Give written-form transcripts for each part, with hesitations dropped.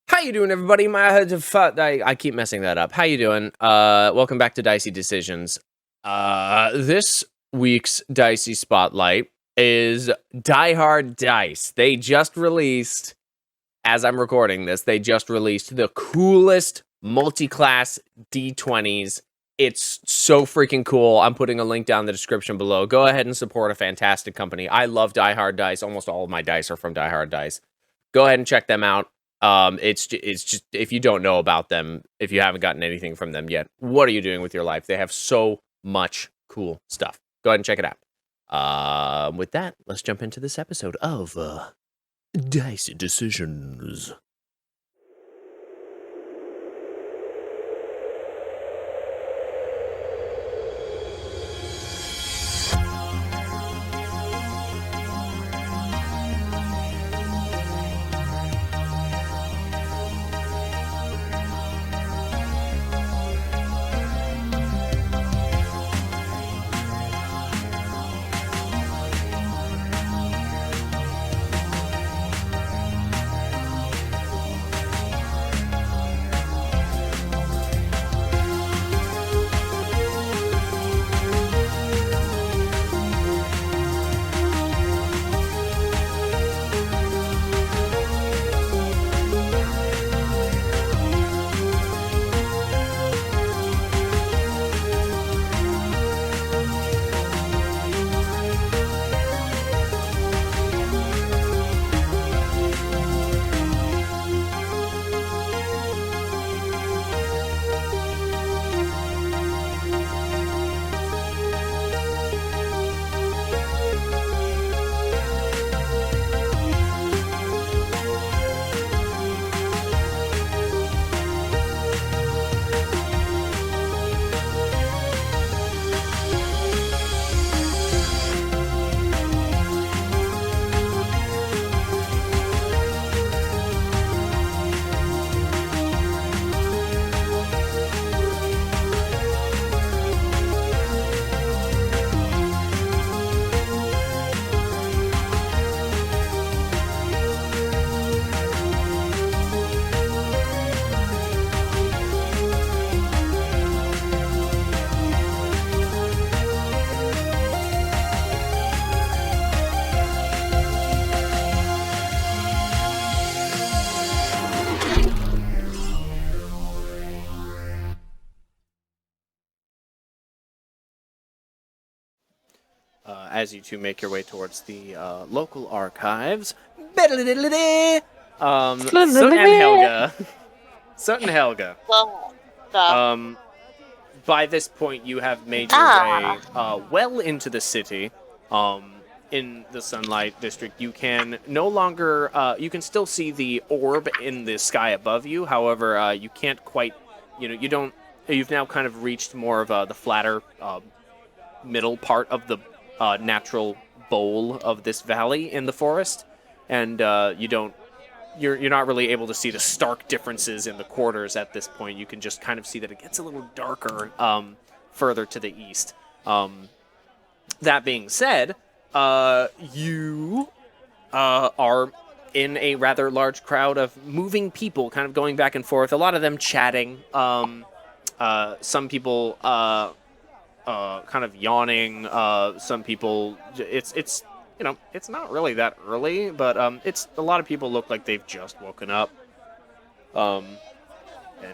How you doing, everybody? I keep messing that up. How you doing? Welcome back to Dicey Decisions. This week's Dicey Spotlight is Die Hard Dice. They just released, as I'm recording this, the coolest multi-class D20s. It's so freaking cool. I'm putting a link down in the description below. Go ahead and support a fantastic company. I love Die Hard Dice. Almost all of my dice are from Die Hard Dice. Go ahead and check them out. It's just if you don't know about them, if you haven't gotten anything from them yet, what are you doing with your life? They have so much cool stuff. Go ahead and check it out. With that, let's jump into this episode of Dicey Decisions. As you two make your way towards the local archives, Soot and Helga. By this point, you have made your way well into the city. In the Sunlight District, you can no longer, you can still see the orb in the sky above you. However, you can't quite, you've now kind of reached more of the flatter middle part of the natural bowl of this valley in the forest, and you're not really able to see the stark differences in the quarters at this point. You can just kind of see that it gets a little darker further to the east. That being said, you are in a rather large crowd of moving people, kind of going back and forth, a lot of them chatting, some people kind of yawning, some people, it's not really that early, but it's a lot of people look like they've just woken up. You're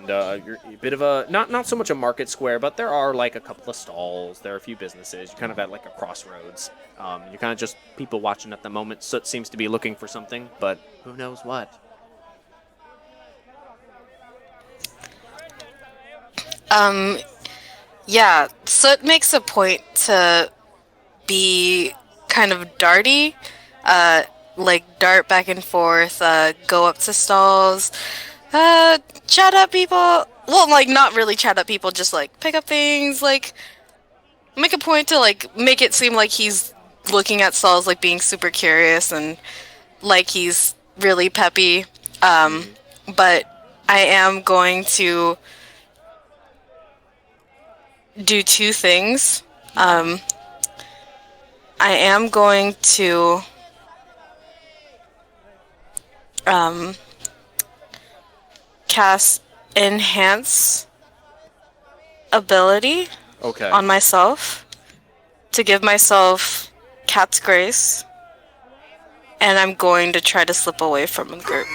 a bit of a, not so much a market square, but there are like a couple of stalls, there are a few businesses, you're kind of at like a crossroads. You're kind of just people watching at the moment. Soot seems to be looking for something, but who knows what. Yeah, Soot makes a point to be kind of darty, like dart back and forth, go up to stalls, chat up people. Well, like not really chat up people, just like pick up things, like make a point to like make it seem like he's looking at stalls, like being super curious and like he's really peppy. But I am going to do two things. I am going to cast Enhance ability Okay. on myself to give myself Cat's Grace, and I'm going to try to slip away from the group.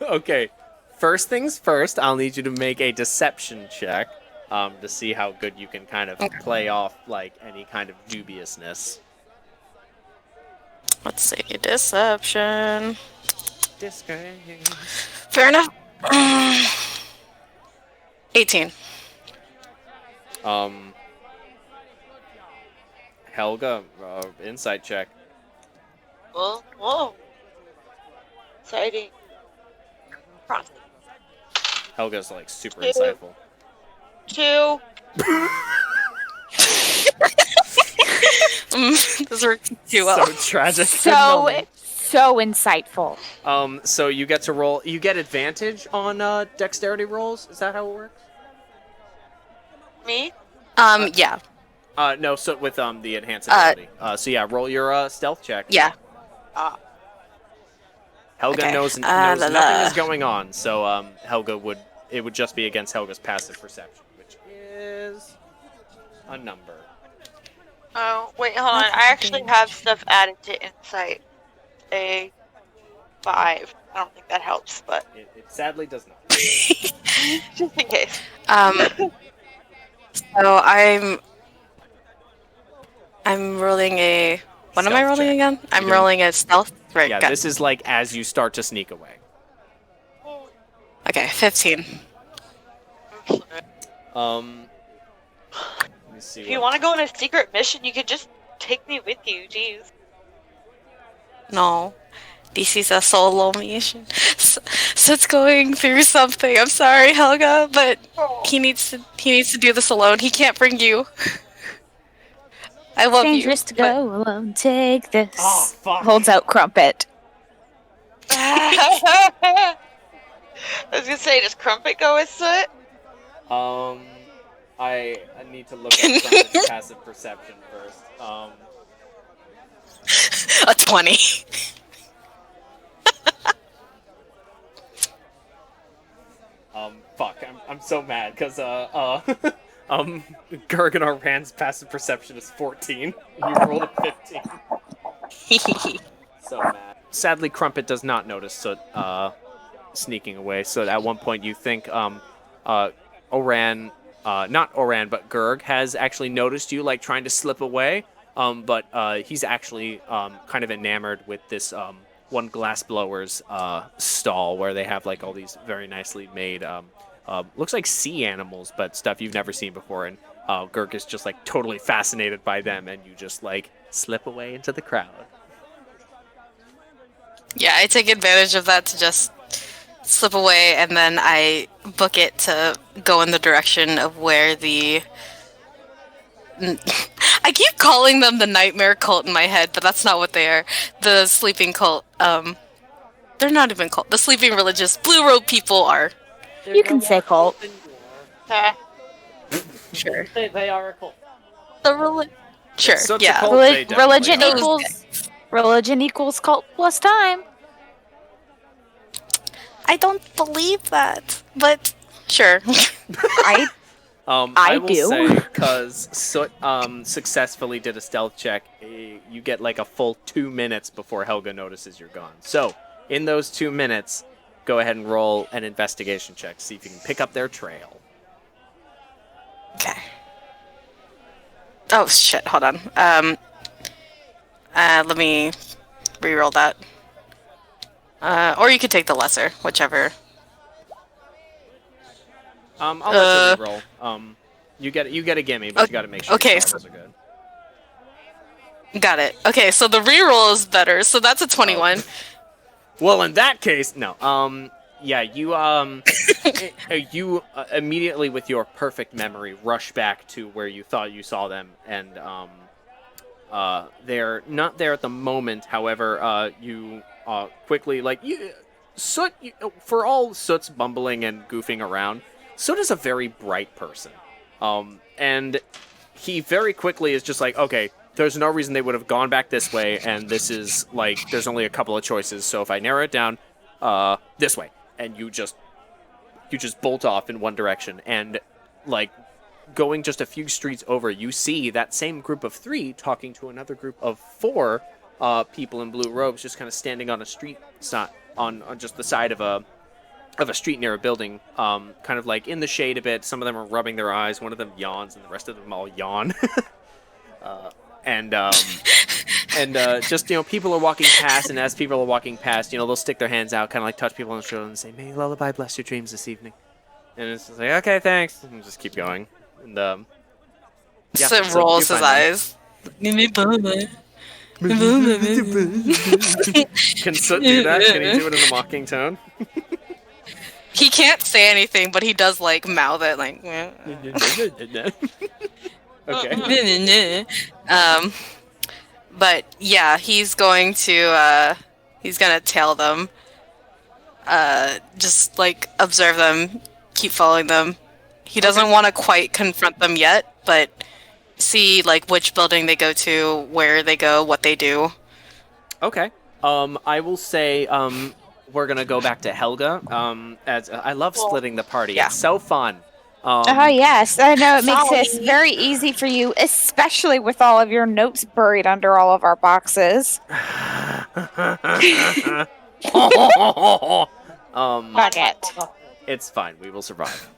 Okay. First things first, I'll need you to make a deception check to see how good you can kind of play off like any kind of dubiousness. Let's see, deception. Disgrace. Fair enough. 18. Helga, insight check. Whoa. Exciting. Helga's like super Two. insightful. 2. Those were too well. So tragic. So insightful. So you get to roll. You get advantage on dexterity rolls. Is that how it works? Me? Yeah. No. So with the enhanced ability. So yeah, roll your stealth check. Yeah. Helga Okay. knows La, nothing la. is going on. So Helga would just be against Helga's passive perception, which is a number. Oh, wait, hold on. I actually have stuff added to insight. A 5. I don't think that helps, but It sadly does not. just in case. So I'm rolling a. What am I Stealth rolling check. again? I'm doing- rolling a stealth. Right. Yeah, got this is like as you start to sneak away. Okay, 15. Let me see. If you want to go on a secret mission, you could just take me with you. Jeez. No, this is a solo mission. So it's going through something. I'm sorry, Helga, but he needs to do this alone. He can't bring you. I love Dangerous to you. but- go alone. Take this. Oh, fuck. Holds out Crumpet. I was gonna say, does Crumpet go with Soot? I need to look up Crumpet's passive perception first. A 20. Fuck, I'm so mad because Garganar Rand's passive perception is 14. You rolled a 15. So mad. Sadly, Crumpet does not notice Soot sneaking away. So at one point, you think Oran, not Oran, but Gurg has actually noticed you, like trying to slip away. But he's actually kind of enamored with this one glassblower's stall where they have like all these very nicely made, looks like sea animals, but stuff you've never seen before. And Gurg is just like totally fascinated by them, and you just like slip away into the crowd. Yeah, I take advantage of that to just slip away, and then I book it to go in the direction of where the... I keep calling them the nightmare cult in my head, but that's not what they are. The sleeping cult. They're not even cult. The sleeping religious blue robe people are. You can say cult. Sure. They are a cult. Sure. So it's a Yeah. cult. They definitely Religion are. equals cult plus time. I don't believe that, but sure. I I will do. say, because Soot successfully did a stealth check, you get like a full 2 minutes before Helga notices you're gone. So, in those 2 minutes, go ahead and roll an investigation check, see if you can pick up their trail. Okay. Oh shit! Hold on. Let me re-roll that. Or you could take the lesser, whichever. I'll let you re-roll. You get a gimme, but you got to make sure okay, your so- rolls are good. Got it. Okay, so the re-roll is better. So that's a 21. Well, in that case, no. Yeah, you you immediately with your perfect memory rush back to where you thought you saw them, and they're not there at the moment. However, you quickly Soot. For all Soot's bumbling and goofing around, Soot is a very bright person, and he very quickly is just like, okay, there's no reason they would have gone back this way, and this is like, there's only a couple of choices. So if I narrow it down, this way. And you just you just bolt off in one direction, and like going just a few streets over, you see that same group of 3 talking to another group of 4 people in blue robes, just kind of standing on a street on just the side of a street near a building, kind of like in the shade a bit. Some of them are rubbing their eyes. One of them yawns, and the rest of them all yawn. And just, people are walking past, and as people are walking past, they'll stick their hands out, kind of like touch people on the shoulder and say, "May Lullaby bless your dreams this evening." And it's just like, "Okay, thanks," and just keep going. And yeah, so rolls his eyes. Can Soot do that? Can he do it in a mocking tone? He can't say anything, but he does like mouth it, like. Okay. But yeah, he's gonna tail them. Just like observe them, keep following them. He doesn't want to quite confront them yet, but see like which building they go to, where they go, what they do. Okay. I will say we're gonna go back to Helga. As I love splitting the party. Yeah. It's so fun. Oh, yes. I know it makes this very easy for you, especially with all of your notes buried under all of our boxes. Fuck it. It's fine. We will survive.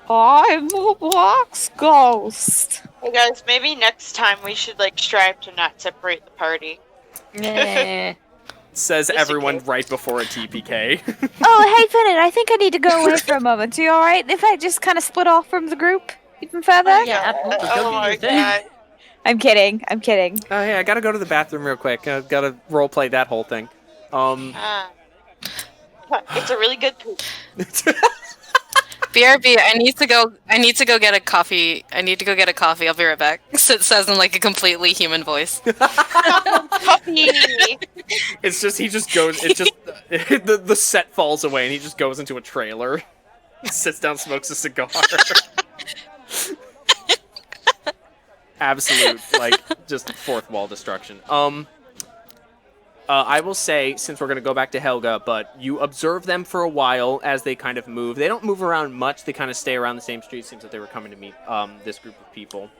I'm a box ghost. Hey guys, maybe next time we should strive to not separate the party. Nah. Says Just everyone okay. right before a TPK. Oh, hey, Finnan, I think I need to go away for a moment. Are you alright if I just kind of split off from the group even further? Yeah, absolutely. Go Oh do my your thing. god. I'm kidding. I'm kidding. Oh, hey, I gotta go to the bathroom real quick. I gotta roleplay that whole thing. It's a really good poop. BRB, I need to go get a coffee. I need to go get a coffee. I'll be right back. So it says in like a completely human voice. Puppy! It's just, he just goes, it just, the set falls away and he just goes into a trailer. Sits down, smokes a cigar. Absolute, just fourth wall destruction. I will say, since we're going to go back to Helga, but you observe them for a while as they kind of move. They don't move around much. They kind of stay around the same street. Seems that they were coming to meet this group of people.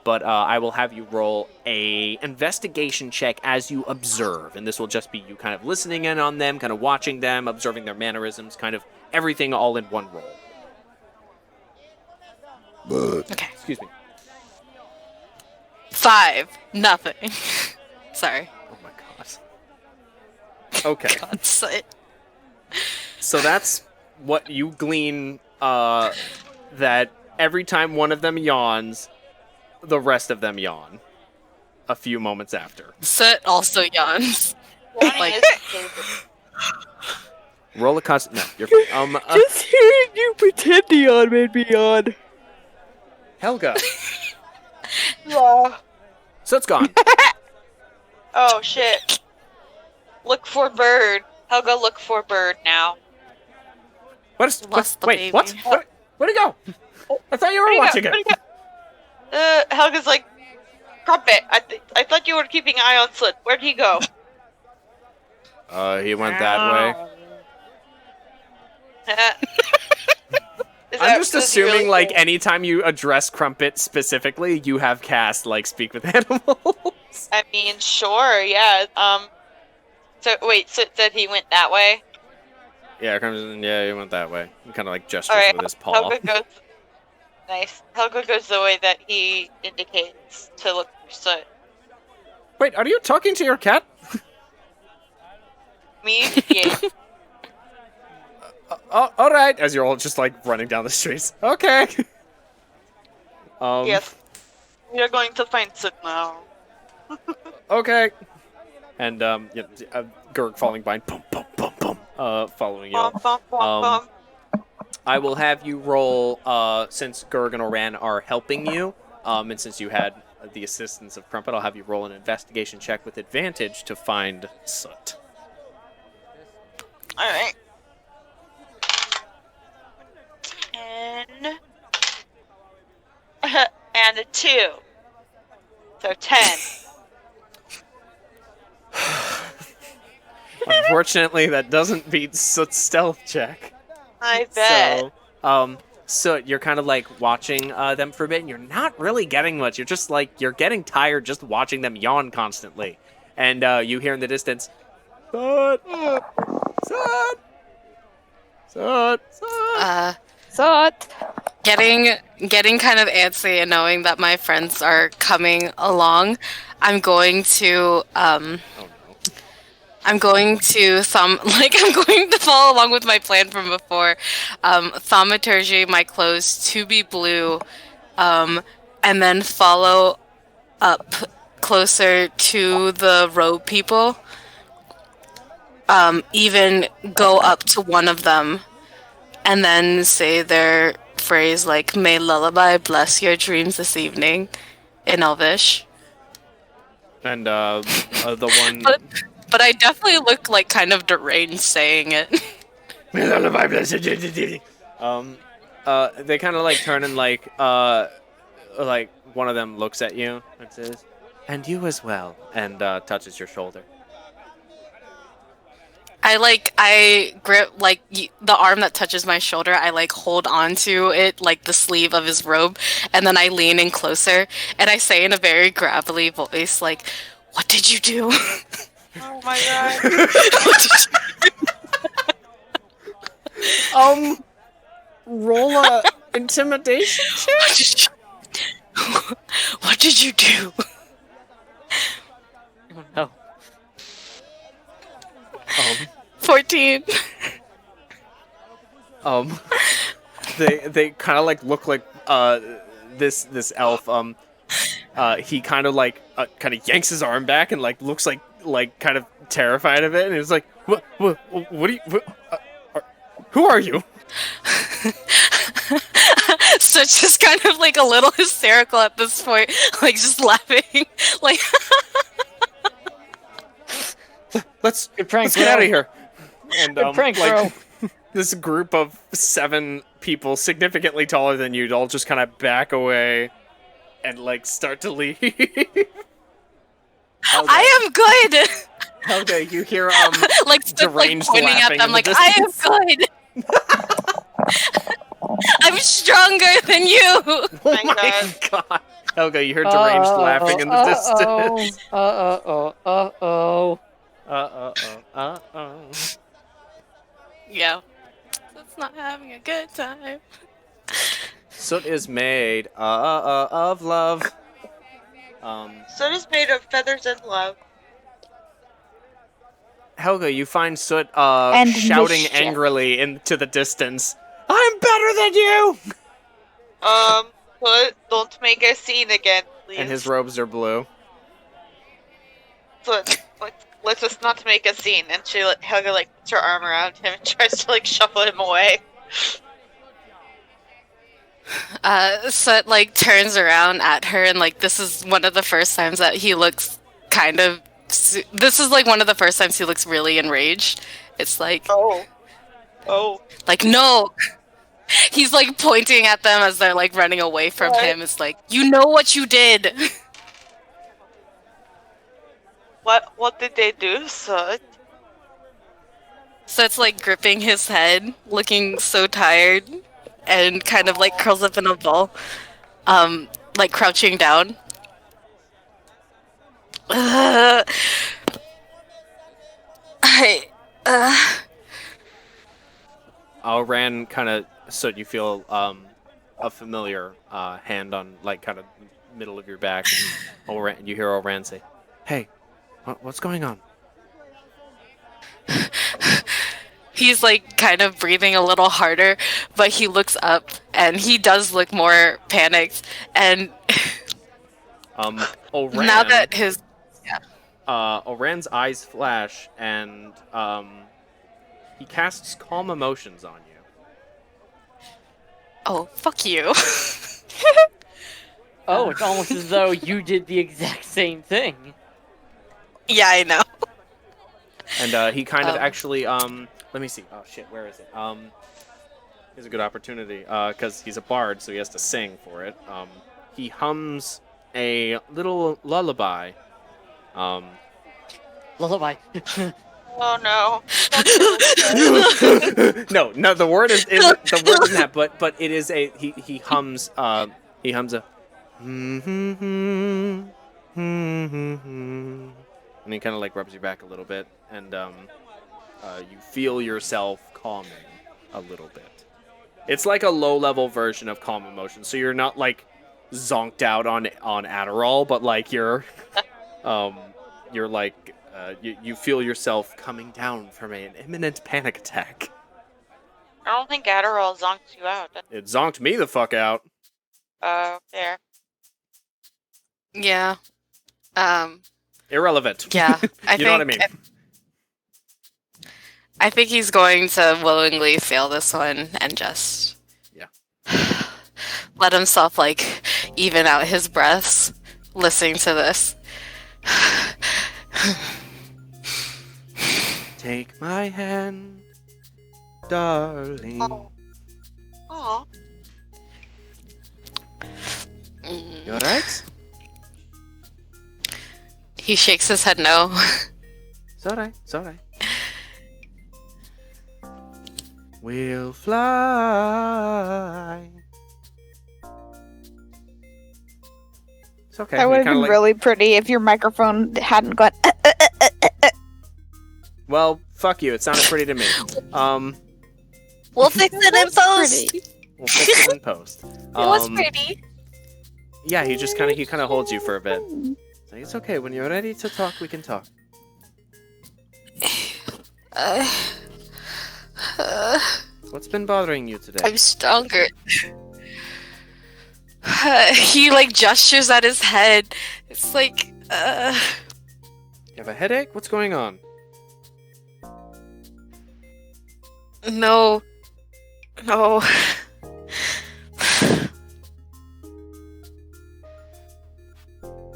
But I will have you roll a investigation check as you observe. And this will just be you kind of listening in on them, kind of watching them, observing their mannerisms, kind of everything all in one roll. Okay. Excuse me. 5. Nothing. Sorry. Oh my god. Okay. God, sit. So that's what you glean, that every time one of them yawns, the rest of them yawn. A few moments after. Sit also yawns. Like, Roll a cost. No, you're fine. Just hearing you pretend to yawn made me yawn. Helga. yeah. So it's gone. Oh shit. Look for bird. Helga, look for bird now. Lost the Wait, baby. what? Where'd it go? I thought you were Where'd he watching go? it. Where'd he go? Helga's like, Crumpet, I thought you were keeping an eye on Slit. Where'd he go? He went that way. I'm just assuming, anytime you address Crumpet specifically, you have cast, Speak with Animals. I mean, sure, yeah. So, wait, so it said he went that way? Yeah, he went that way. He kind of, gestures Alright, with his paw. Helga goes... Nice. Helga goes the way that he indicates to look for Soot. Wait, are you talking to your cat? Me? Yeah. Alright. As you're all just, running down the streets. Okay. Yes. We are going to find Soot now. Okay. And, Gurg falling behind. Boom, boom, boom, boom. Following you. Bum, bum, bum, bum. I will have you roll, since Gurg and Oran are helping you, and since you had the assistance of Crumpet, I'll have you roll an investigation check with advantage to find Soot. Alright. 10. And a 2. So 10. A Unfortunately, that doesn't beat Soot's stealth check. I bet. So you're kind of like watching them for a bit, and you're not really getting much. You're just like, you're getting tired just watching them yawn constantly. And you hear in the distance, Soot! Soot! Soot! Soot! Soot. Getting kind of antsy and knowing that my friends are coming along, I'm going to Oh no. I'm going to follow along with my plan from before. Thaumaturgy my clothes to be blue, and then follow up closer to the robe people. Even go up to one of them, and then say their phrase like, "May Lullaby bless your dreams this evening," in Elvish. And the one... But I definitely look like kind of deranged saying it. They kind of like turn and like one of them looks at you and says, "And you as well," and touches your shoulder. I grip the arm that touches my shoulder. I like hold on to it like the sleeve of his robe, and then I lean in closer and I say in a very gravelly voice like, "What did you do?" Oh my god. Roll a intimidation check. What did you do? Oh no. 14. They kind of like look like this elf. He kind of like kind of yanks his arm back and like looks like kind of terrified of it, and he's like, what do you, who are you? So it's just kind of like a little hysterical at this point, like just laughing, like. Let's Good prank, get bro. out of here. And Good prank, like bro. this group of 7 people, significantly taller than you, all just kind of back away and like start to leave. I am good. Okay, you hear Like still like deranged pointing at laughing them, in like the I am distance. good. I'm stronger than you. Oh my my god. Helga, you heard deranged laughing in the distance. Uh-oh. Yeah, that's not having a good time. Soot is made of love. Soot is made of feathers and love. Helga, you find Soot And shouting mischief. angrily into the distance. I'm better than you! Soot, don't make a scene again, please. And his robes are blue. Soot, let's just not make a scene. And Helga like puts her arm around him and tries to like shuffle him away. Sut like turns around at her, and like this is one of the first times that he looks kind of. This is like one of the first times he looks really enraged. It's like, Oh. like no. He's like pointing at them as they're like running away from him. It's like, you know what you did. What did they do, Soot? So it's like gripping his head, looking so tired, and kind of like curls up in a ball, like crouching down. Ran kind of, so you feel a familiar hand on like kind of middle of your back. And you hear Oran say, "Hey, what's going on?" He's like kind of breathing a little harder, but he looks up and he does look more panicked. And Oran, now that his Oran's eyes flash and he casts Calm Emotions on you. oh fuck you. Oh, it's almost as though you did the exact same thing. Yeah, I know. And he kind of actually, let me see. Oh shit, where is it? Here's a good opportunity, because he's a bard, so he has to sing for it. He hums a little lullaby. Lullaby. Oh no. No, the word is the word isn't that, but it is a he hums a and he kind of like rubs your back a little bit, and you feel yourself calming a little bit. It's like a low-level version of calm emotion, so you're not like zonked out on Adderall, but like you're like you feel yourself coming down from an imminent panic attack. I don't think Adderall zonked you out. It zonked me the fuck out. There. Yeah. Irrelevant. Yeah. You know what I mean? I think he's going to willingly fail this one and just let himself like even out his breaths listening to this. Take my hand, darling. Oh. You alright? He shakes his head no. It's alright. It's alright. We'll fly. It's okay. That would have been really pretty if your microphone hadn't gone. Well, fuck you. It sounded pretty to me. We'll fix it in post. We'll fix it in post. It was pretty. Yeah, he kind of holds you for a bit. So it's okay. When you're ready to talk, we can talk. What's been bothering you today? I'm stronger. He like gestures at his head. It's like, You have a headache? What's going on? No. You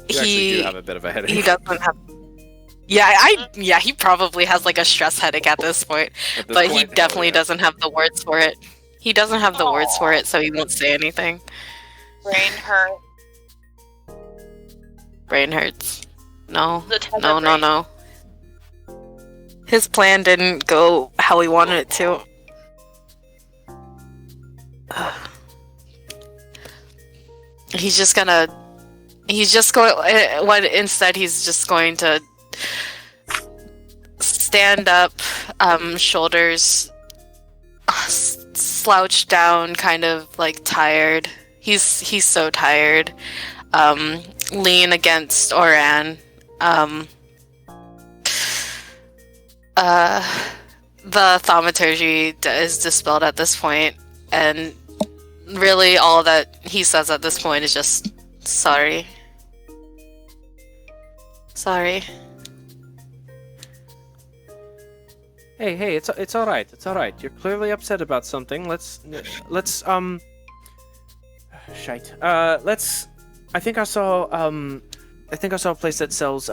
actually do have a bit of a headache. He doesn't have. Yeah, he probably has like a stress headache at this point, but he definitely doesn't have the words for it. He doesn't have the words for it, so he won't say anything. Brain hurt. Brain hurts. No. The tether No. brain. His plan didn't go how he wanted it to. He's just going. Instead, he's just going to stand up, shoulders slouched down, kind of like tired. He's so tired. Lean against Oran. The thaumaturgy is dispelled at this point, and really all that he says at this point is just sorry. Sorry. Hey, it's all right. It's all right. You're clearly upset about something. Let's shite. I think I saw a place that sells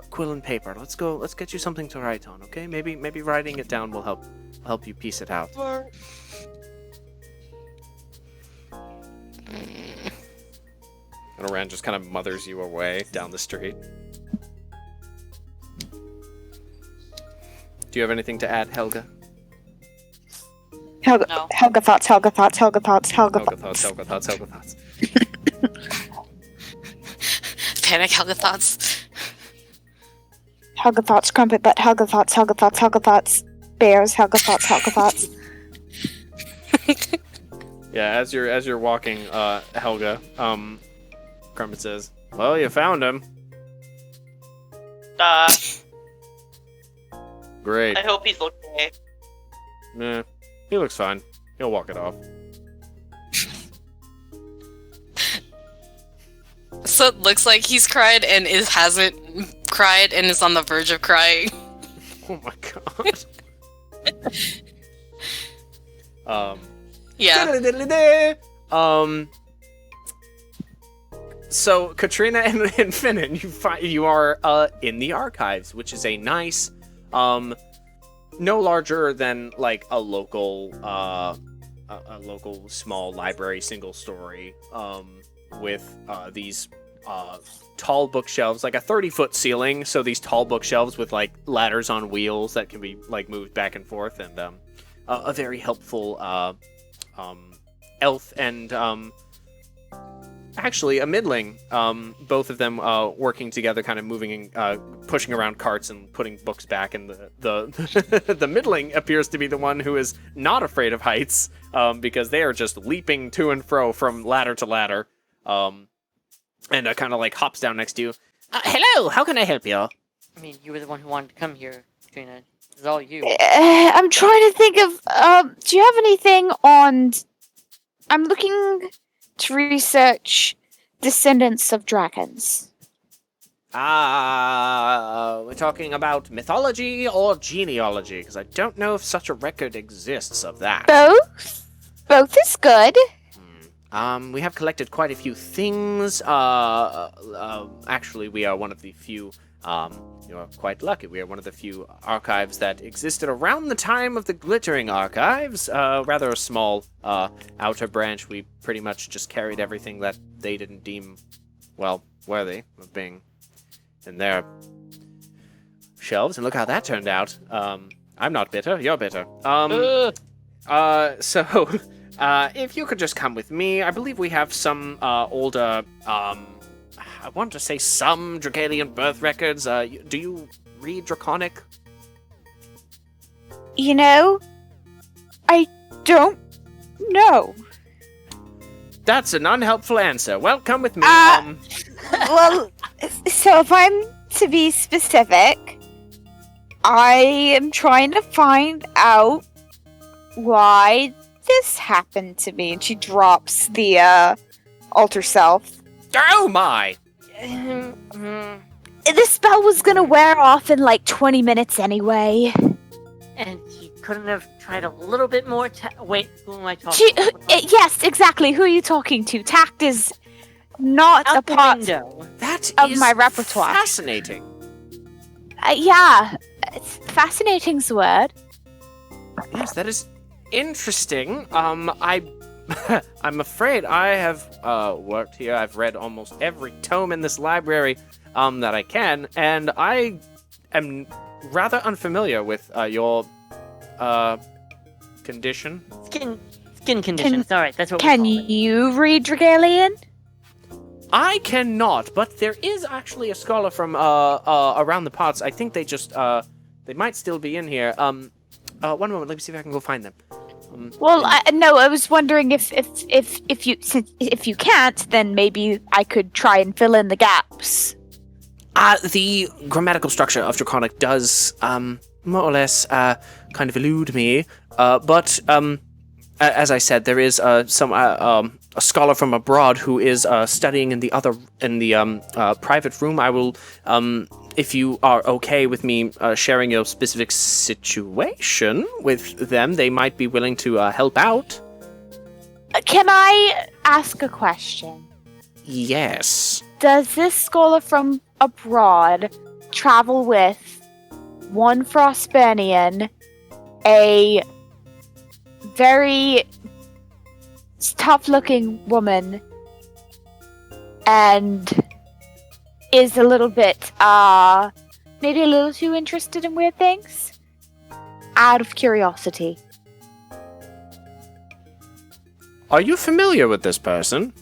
quill and paper. Let's go. Let's get you something to write on, okay? Maybe writing it down will help you piece it out. And Oran just kind of mothers you away down the street. Do you have anything to add, Helga? Helga, No. Helga thoughts. Helga thoughts. Panic Helga thoughts. Helga thoughts. Crumpet butt. Helga thoughts. Helga thoughts. Helga thoughts. Bears. Helga thoughts. Helga thoughts. Yeah, as you're walking, Helga, Crumpet says, "Well, you found him. Great. I hope he's okay. Nah, he looks fine. He'll walk it off." So it looks like he's cried and hasn't cried and is on the verge of crying. Oh my god. Yeah. So Katrina and Finnan, you are in the archives, which is a nice, no larger than like a local small library, single story, with these tall bookshelves, like a 30-foot ceiling. So these tall bookshelves with like ladders on wheels that can be like moved back and forth, and a very helpful elf and actually a middling. Both of them working together, kind of moving and pushing around carts and putting books back. And the the middling appears to be the one who is not afraid of heights, because they are just leaping to and fro from ladder to ladder. And kind of like hops down next to you. Hello, how can I help you? I mean, you were the one who wanted to come here, Katrina. It's all you. I'm trying to think of. Do you have anything on? I'm looking to research descendants of dragons. We're talking about mythology or genealogy, because I don't know if such a record exists of that. Both. Both is good. We have collected quite a few things. Actually, we are one of the few, you're quite lucky, we are one of the few archives that existed around the time of the Glittering Archives. Rather a small, outer branch. We pretty much just carried everything that they didn't deem, well, worthy of being in their shelves. And look how that turned out. I'm not bitter, you're bitter. So... if you could just come with me, I believe we have some older, I want to say some Dracalian birth records. Do you read Draconic? You know, I don't know. That's an unhelpful answer. Well, come with me. Well, so if I'm to be specific, I am trying to find out why this happened to me. And she drops the altar self. Oh my! The spell was gonna wear off in like 20 minutes anyway. And you couldn't have tried a little bit more wait, who am I talking to? Yes, exactly. Who are you talking to? Tact is not Out a the part window. That of is my repertoire. fascinating. Yeah, fascinating's the word. Yes, that is interesting. I'm afraid I have worked here. I've read almost every tome in this library that I can, and I am rather unfamiliar with your condition. Skin conditions. All right, that's what. Can we call it. you read Dragalian? I cannot, but there is actually a scholar from around the parts. I think they just they might still be in here. One moment, let me see if I can go find them. No, I was wondering if you can't, then maybe I could try and fill in the gaps. The grammatical structure of Draconic does more or less kind of elude me, but as I said, there is a scholar from abroad who is studying in the private room. I will, if you are okay with me sharing your specific situation with them, they might be willing to help out. Can I ask a question? Yes. Does this scholar from abroad travel with one Frostburnian, a very tough-looking woman, and is a little bit, maybe a little too interested in weird things? Out of curiosity. Are you familiar with this person?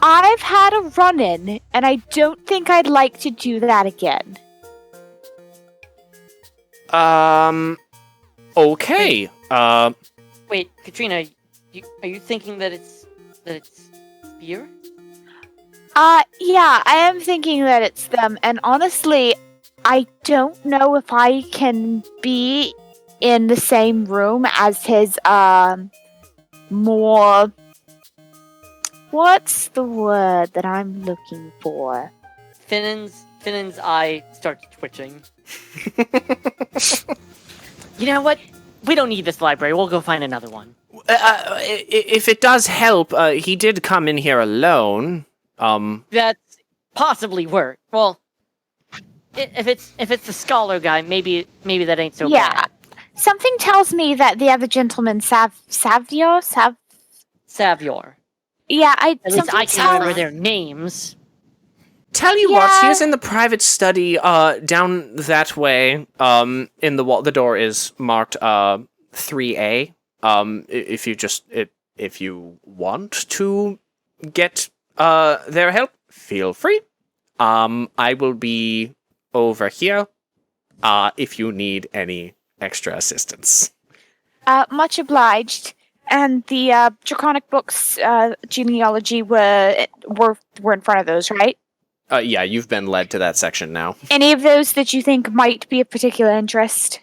I've had a run-in, and I don't think I'd like to do that again. Okay. Wait, Katrina, are you thinking that it's beer? Yeah, I am thinking that it's them, and honestly, I don't know if I can be in the same room as his, more... What's the word that I'm looking for? Finnan's eye starts twitching. You know what? We don't need this library. We'll go find another one. If it does help, he did come in here alone. That's possibly work. Well, if it's the scholar guy, maybe that ain't so bad. Something tells me that the other gentleman, Savior? Savior. Yeah, At least I can remember their names. Tell you what, he is in the private study, down that way. In the wall, the door is marked 3A. If you want to get their help, feel free. I will be over here. If you need any extra assistance. Much obliged. And the Draconic books, genealogy were in front of those, right? Yeah, you've been led to that section now. Any of those that you think might be of particular interest?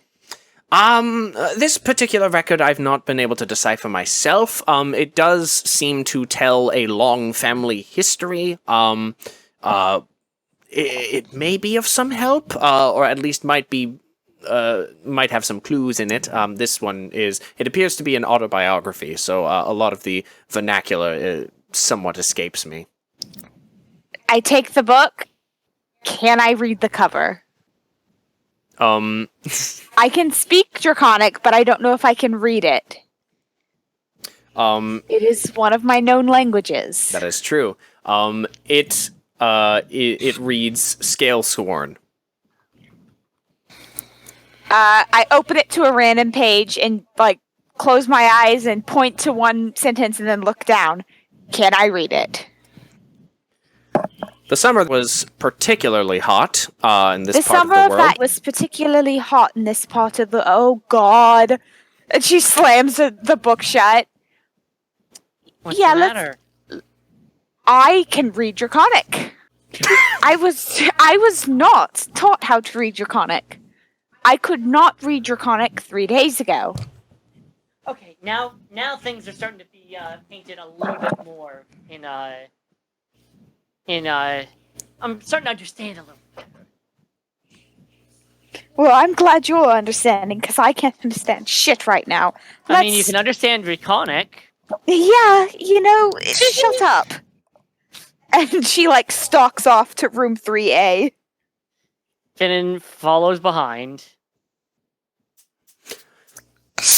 This particular record I've not been able to decipher myself. It does seem to tell a long family history. It may be of some help, or at least might have some clues in it. This one it appears to be an autobiography, so a lot of the vernacular somewhat escapes me. I take the book. Can I read the cover? I can speak Draconic, but I don't know if I can read it. It is one of my known languages. That is true. It reads Scale Sworn. I open it to a random page and close my eyes and point to one sentence and then look down. Can I read it? The summer was particularly hot in this part of the world. The summer of that was particularly hot in this part of the... Oh, God. And she slams the book shut. What's the matter? I can read Draconic. I was not taught how to read Draconic. I could not read Draconic 3 days ago. Okay, now things are starting to be painted a little bit more I'm starting to understand a little bit. Well, I'm glad you're understanding, because I can't understand shit right now. I mean, you can understand Draconic. Yeah, shut up. And she, stalks off to room 3A. Finnan follows behind.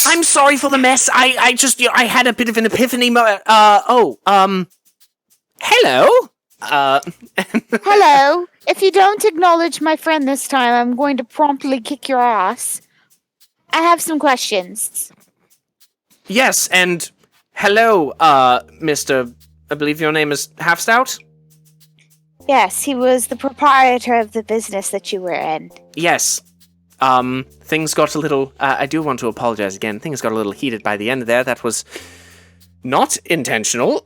I'm sorry for the mess. I just had a bit of an epiphany. Hello? Hello. If you don't acknowledge my friend this time, I'm going to promptly kick your ass. I have some questions. Yes, and hello, Mr. I believe your name is Half Stout? Yes, he was the proprietor of the business that you were in. Yes. Things got a little... I do want to apologize again. Things got a little heated by the end there. That was not intentional.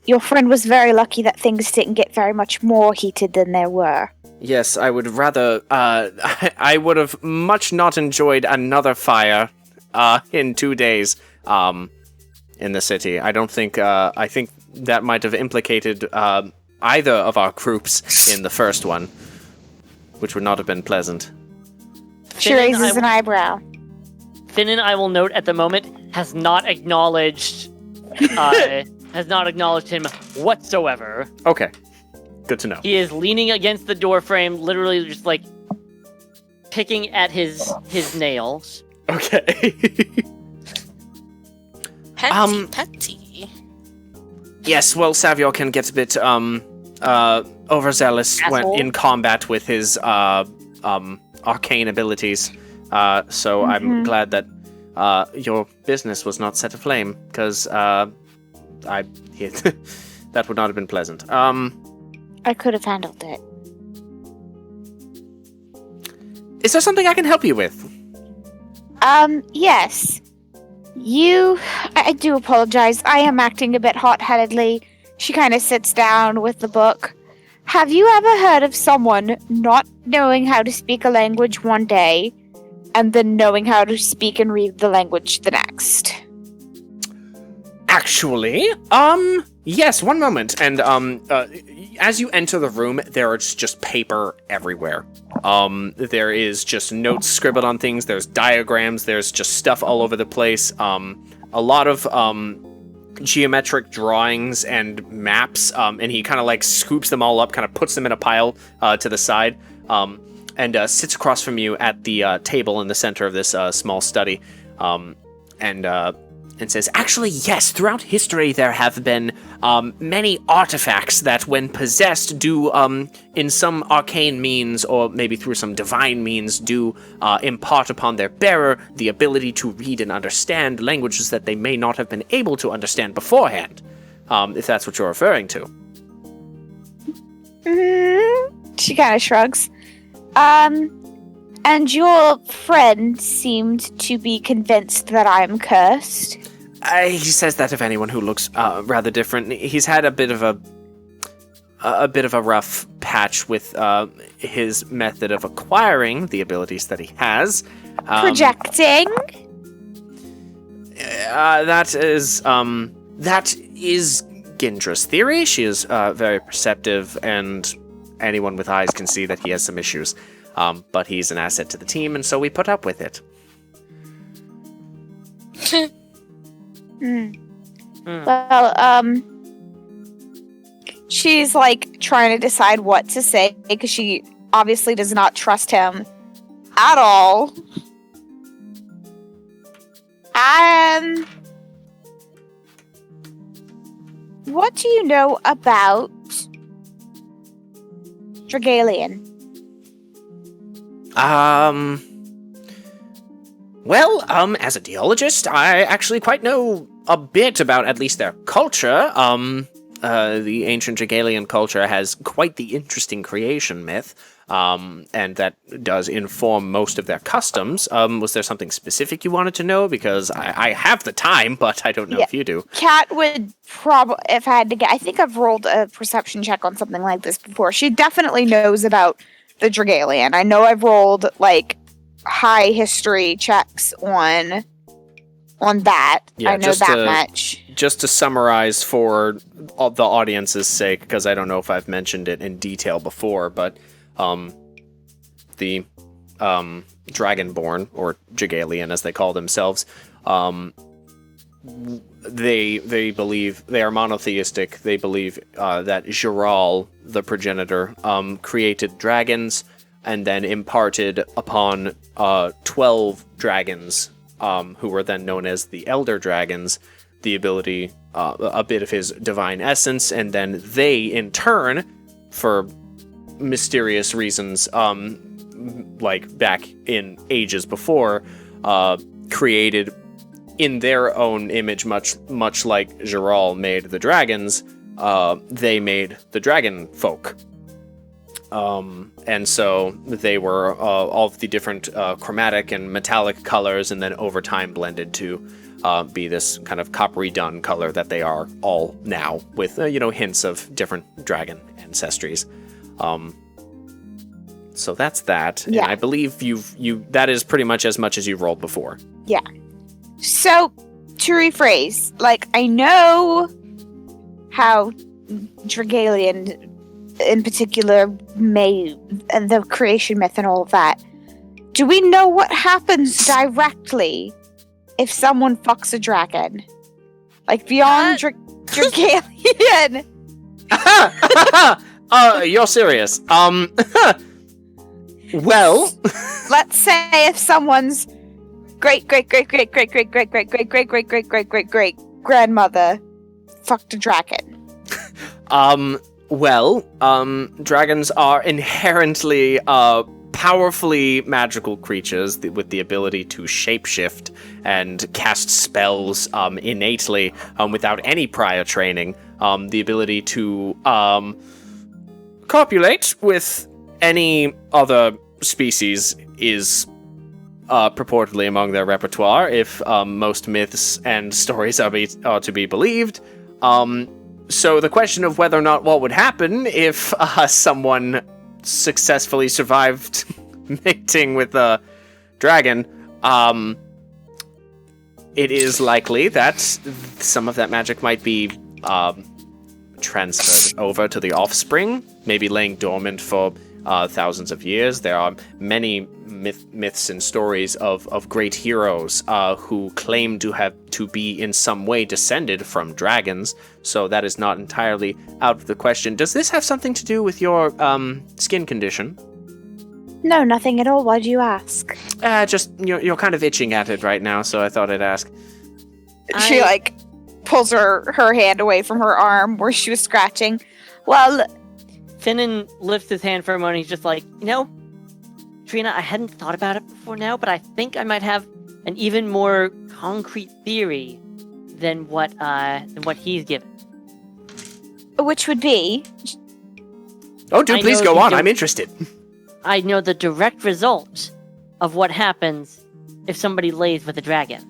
Your friend was very lucky that things didn't get very much more heated than they were. Yes, I would rather... I would have much not enjoyed another fire in 2 days in the city. I don't think... I think that might have implicated either of our groups in the first one, which would not have been pleasant. She raises an eyebrow. Finnan, I will note at the moment, has not acknowledged him whatsoever. Okay. Good to know. He is leaning against the doorframe, literally just picking at his nails. Okay. Petty. Yes, well, Savior can get a bit overzealous when in combat with his arcane abilities. So I'm glad that your business was not set aflame, because that would not have been pleasant. I could have handled it. Is there something I can help you with? Yes. I do apologize. I am acting a bit hot-headedly. She kind of sits down with the book. Have you ever heard of someone not knowing how to speak a language one day, and then knowing how to speak and read the language the next? Actually, yes, one moment. And, as you enter the room, there is just paper everywhere. There is just notes scribbled on things, there's diagrams, there's just stuff all over the place. A lot of, geometric drawings and maps, and he kind of, scoops them all up, kind of puts them in a pile, to the side, and sits across from you at the table in the center of this small study, and and says, actually, yes, throughout history there have been many artifacts that, when possessed, do, in some arcane means, or maybe through some divine means, do impart upon their bearer the ability to read and understand languages that they may not have been able to understand beforehand, if that's what you're referring to. She kind of shrugs. And your friend seemed to be convinced that I'm cursed. He says that of anyone who looks rather different. He's had a bit of a rough patch with his method of acquiring the abilities that he has. Projecting? That is Gindra's theory. She is very perceptive, and anyone with eyes can see that he has some issues. But he's an asset to the team, and so we put up with it. Well, she's like trying to decide what to say because she obviously does not trust him at all. What do you know about Dragalian? Well, as a geologist, I actually quite know a bit about at least their culture. The ancient Dragalian culture has quite the interesting creation myth, and that does inform most of their customs. Was there something specific you wanted to know? Because I have the time, but I don't know if you do. Kat would probably, if I had to get, I think I've rolled a perception check on something like this before. She definitely knows about the Dragalian. I know I've rolled like high history checks on that. Yeah, I know that much. Just to summarize for the audience's sake, because I don't know if I've mentioned it in detail before, but the Dragonborn, or Dragalian as they call themselves, they believe they are monotheistic. They believe that Giral, the progenitor, created dragons and then imparted upon 12 dragons, who were then known as the Elder Dragons, the ability, a bit of his divine essence, and then they, in turn, for mysterious reasons, like back in ages before, created in their own image, much like Giral made the dragons, they made the dragon folk. And so they were all of the different chromatic and metallic colors, and then over time blended to be this kind of coppery dun color that they are all now, with hints of different dragon ancestries. So that's that. Yeah. And I believe that is pretty much as you've rolled before. Yeah. So, to rephrase, like, I know how Dragalian in particular and the creation myth and all of that. Do we know what happens directly if someone fucks a dragon? Like, beyond Dragalian? You're serious. Well, let's say if someone's great grandmother fucked a dragon. Dragons are inherently powerfully magical creatures with the ability to shapeshift and cast spells innately without any prior training. The ability to copulate with any other species is purportedly among their repertoire, if most myths and stories are to be believed. So the question of whether or not what would happen if someone successfully survived mating with a dragon, it is likely that some of that magic might be transferred over to the offspring, maybe laying dormant for thousands of years. There are many myths and stories of great heroes who claim to be in some way descended from dragons, so that is not entirely out of the question. Does this have something to do with your skin condition? No, nothing at all. Why do you ask? Just you're kind of itching at it right now, so I thought I'd ask. She pulls her hand away from her arm where she was scratching. Well, Finnan lifts his hand for a moment. He's just like, Trina, I hadn't thought about it before now, but I think I might have an even more concrete theory than what he's given. Which would be? Oh, dude, please go on. I'm interested. I know the direct result of what happens if somebody lays with a dragon.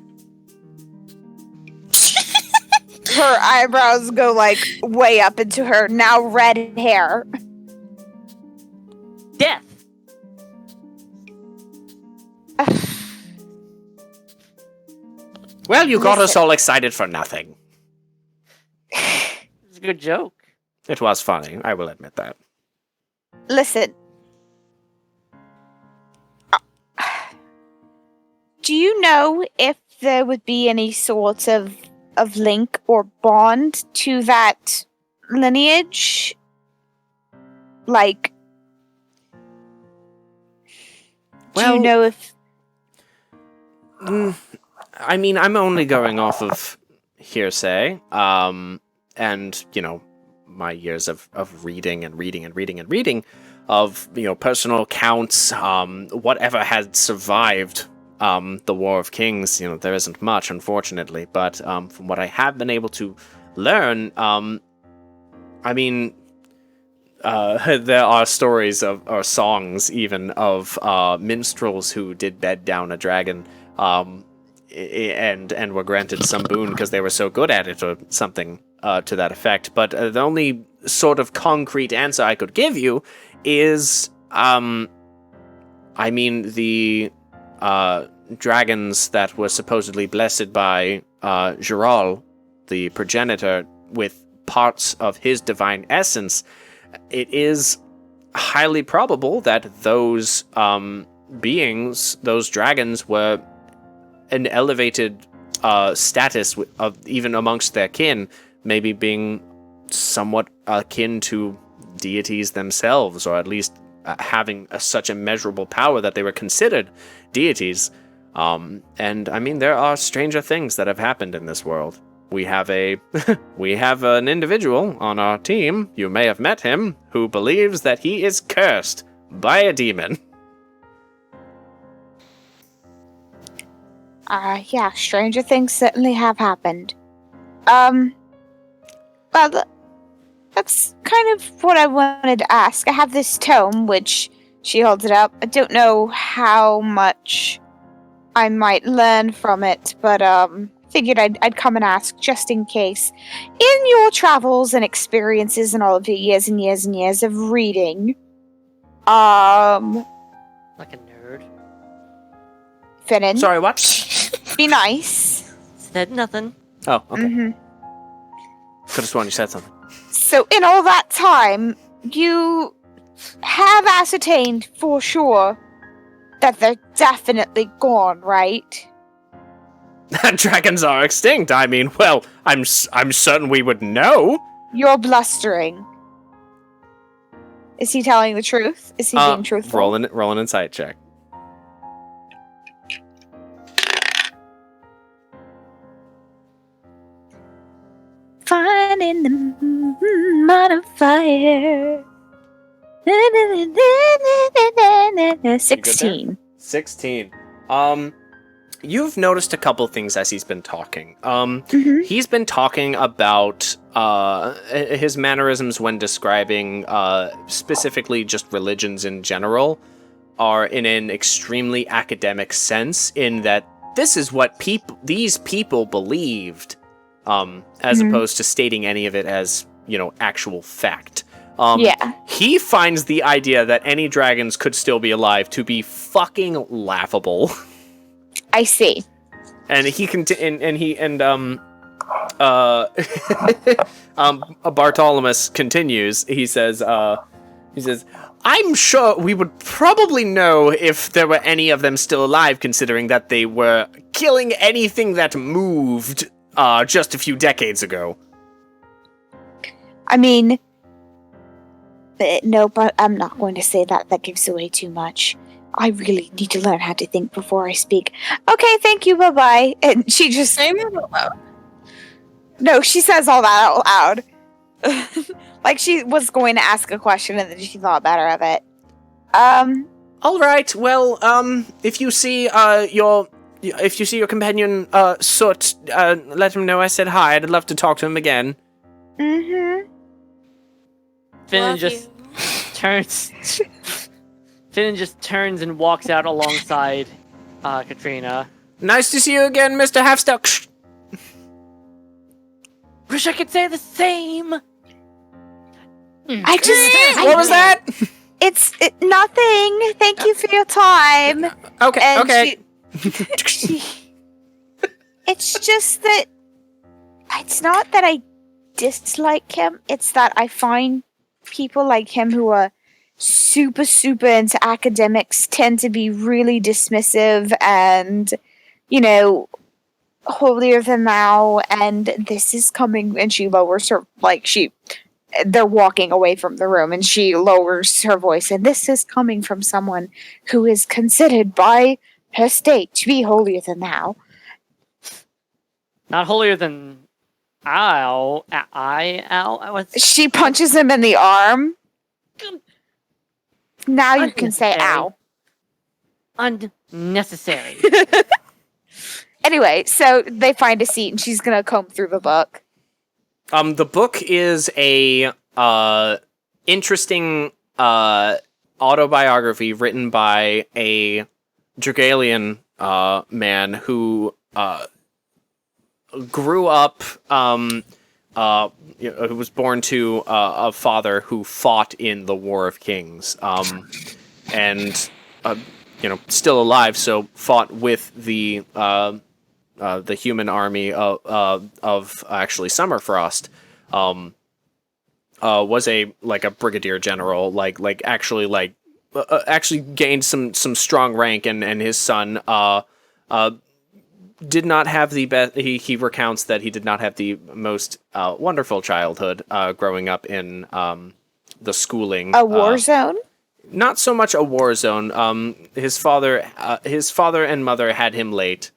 Her eyebrows go way up into her now red hair. Death. Well, you got us all excited for nothing. It's a good joke. It was funny, I will admit that. Listen. Do you know if there would be any sort of link or bond to that lineage? Do you know if... I mean, I'm only going off of hearsay, and, my years of reading of, personal accounts, whatever had survived the War of Kings. There isn't much, unfortunately, but from what I have been able to learn, there are stories or songs even of minstrels who did bed down a dragon, and were granted some boon because they were so good at it, or something to that effect. But the only sort of concrete answer I could give you is, the dragons that were supposedly blessed by Giral, the progenitor, with parts of his divine essence. It is highly probable that those beings, those dragons, were an elevated status of even amongst their kin, maybe being somewhat akin to deities themselves, or at least having such immeasurable power that they were considered deities. And there are stranger things that have happened in this world. We have an individual on our team, you may have met him, who believes that he is cursed by a demon. Yeah, stranger things certainly have happened. Well, that's kind of what I wanted to ask. I have this tome, which she holds it up. I don't know how much I might learn from it, but figured I'd come and ask just in case. In your travels and experiences and all of your years and years and years of reading, like a nerd. Finnan. Sorry, what? Be nice. Said nothing. Oh, okay. Mm-hmm. Could have sworn you said something. So in all that time, you have ascertained for sure that they're definitely gone, right? Dragons are extinct. I'm certain we would know. You're blustering. Is he telling the truth? Is he being truthful? Roll an insight check. Finding the modifier. 16. 16. You've noticed a couple things as he's been talking. He's been talking about his mannerisms when describing specifically just religions in general are in an extremely academic sense, in that this is what these people believed, as opposed to stating any of it as, actual fact. He finds the idea that any dragons could still be alive to be fucking laughable. I see. And he Bartholomew continues. He says, I'm sure we would probably know if there were any of them still alive, considering that they were killing anything that moved just a few decades ago. No, but I'm not going to say that. That gives away too much. I really need to learn how to think before I speak. Okay, thank you, bye-bye. And she just... No, she says all that out loud. Like she was going to ask a question and then she thought better of it. All right. Well, if you see your companion Soot, let him know I said hi. I'd love to talk to him again. Mm-hmm. Finnan Love just you. turns. Finnan just turns and walks out alongside Katrina. Nice to see you again, Mr. Halfstuck. Wish I could say the same. What was that? It's nothing. Thank you for your time. Okay. And Okay. It's just that it's not that I dislike him. It's that I find people like him who are super, super into academics tend to be really dismissive and, holier than thou. And this is coming, and she lowers her, they're walking away from the room, and she lowers her voice, and this is coming from someone who is considered by her state to be holier than thou. Not holier than ow. She punches him in the arm. Now you can say ow. Unnecessary. Anyway, so they find a seat, and she's gonna comb through the book. The book is a interesting autobiography written by a Dragalian man who grew up, who was born to a father who fought in the War of Kings, and still alive, so fought with the human army of actually Summerfrost. Was a brigadier general, actually gained some strong rank, and his son did not have the best. He recounts that he did not have the most wonderful childhood growing up in the schooling. A war zone? Not so much a war zone. His father and mother had him late.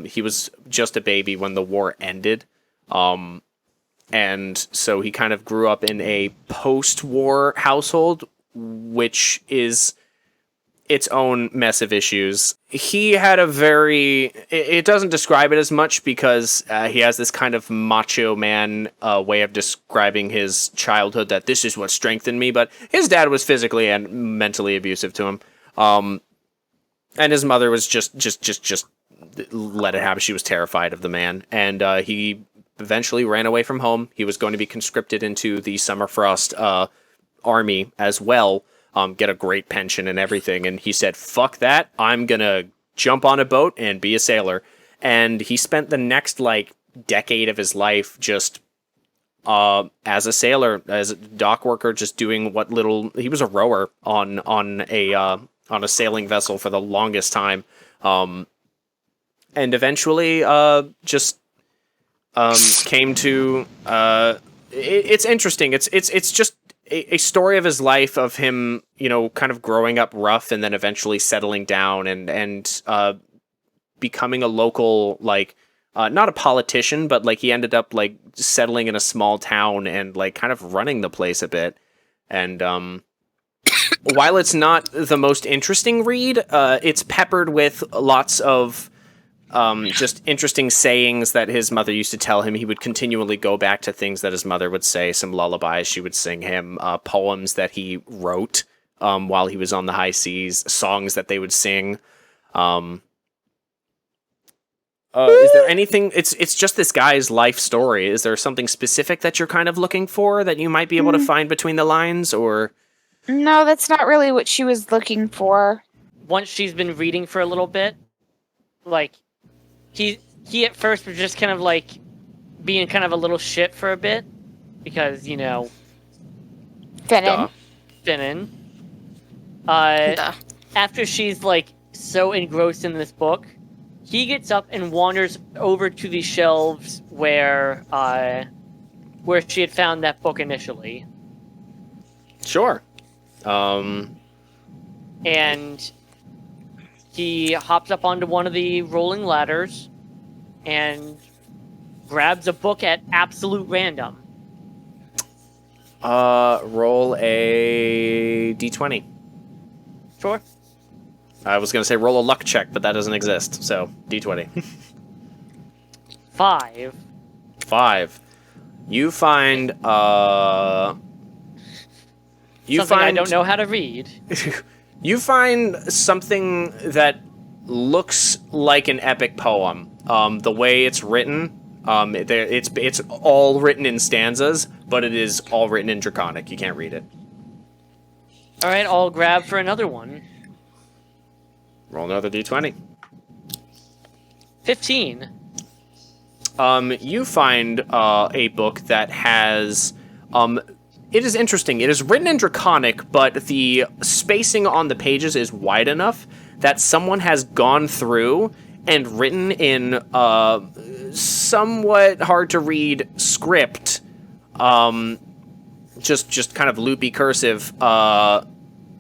He was just a baby when the war ended. And so he kind of grew up in a post-war household, which is its own mess of issues. He had it doesn't describe it as much because he has this kind of macho man way of describing his childhood, that this is what strengthened me, but his dad was physically and mentally abusive to him. And his mother was just let it happen. She was terrified of the man, and he eventually ran away from home. He was going to be conscripted into the Summerfrost army as well, get a great pension and everything, and he said, fuck that, I'm gonna jump on a boat and be a sailor. And he spent the next decade of his life just as a sailor, as a dock worker, just doing what little he was a rower on a sailing vessel for the longest time, and eventually came to it's interesting. It's just a story of his life, of him, kind of growing up rough and then eventually settling down and becoming a local, not a politician, but he ended up settling in a small town and kind of running the place a bit. And while it's not the most interesting read, it's peppered with lots of just interesting sayings that his mother used to tell him. He would continually go back to things that his mother would say, some lullabies she would sing him, poems that he wrote while he was on the high seas, songs that they would sing. Is there anything? It's just this guy's life story. Is there something specific that you're kind of looking for that you might be able to find between the lines, or? No, that's not really what she was looking for. Once she's been reading for a little bit, he at first was just kind of being kind of a little shit for a bit, because Finnan. After she's so engrossed in this book, he gets up and wanders over to the shelves where she had found that book initially. Sure. And he hops up onto one of the rolling ladders and grabs a book at absolute random. Roll a d20. Sure. I was gonna say roll a luck check, but that doesn't exist, so d20. 5. 5. You find, Something I don't know how to read. You find something that looks like an epic poem. The way it's written, it's all written in stanzas, but it is all written in Draconic. You can't read it. All right, I'll grab for another one. Roll another d20. 15. You find a book that has, it is interesting. It is written in Draconic, but the spacing on the pages is wide enough that someone has gone through and written in somewhat hard to read script, just kind of loopy cursive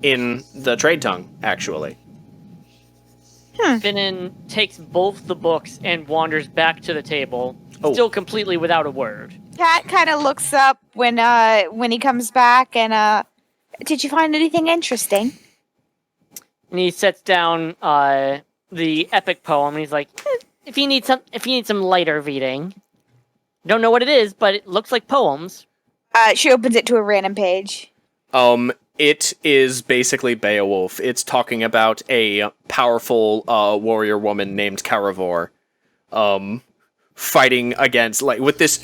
in the trade tongue, actually. Finnan takes both the books and wanders back to the table, still completely without a word. Cat kind of looks up when he comes back and did you find anything interesting? And he sets down the epic poem, and he's like, if you need some lighter reading. Don't know what it is, but it looks like poems. She opens it to a random page. It is basically Beowulf. It's talking about a powerful warrior woman named Caravor, fighting against, like, with this.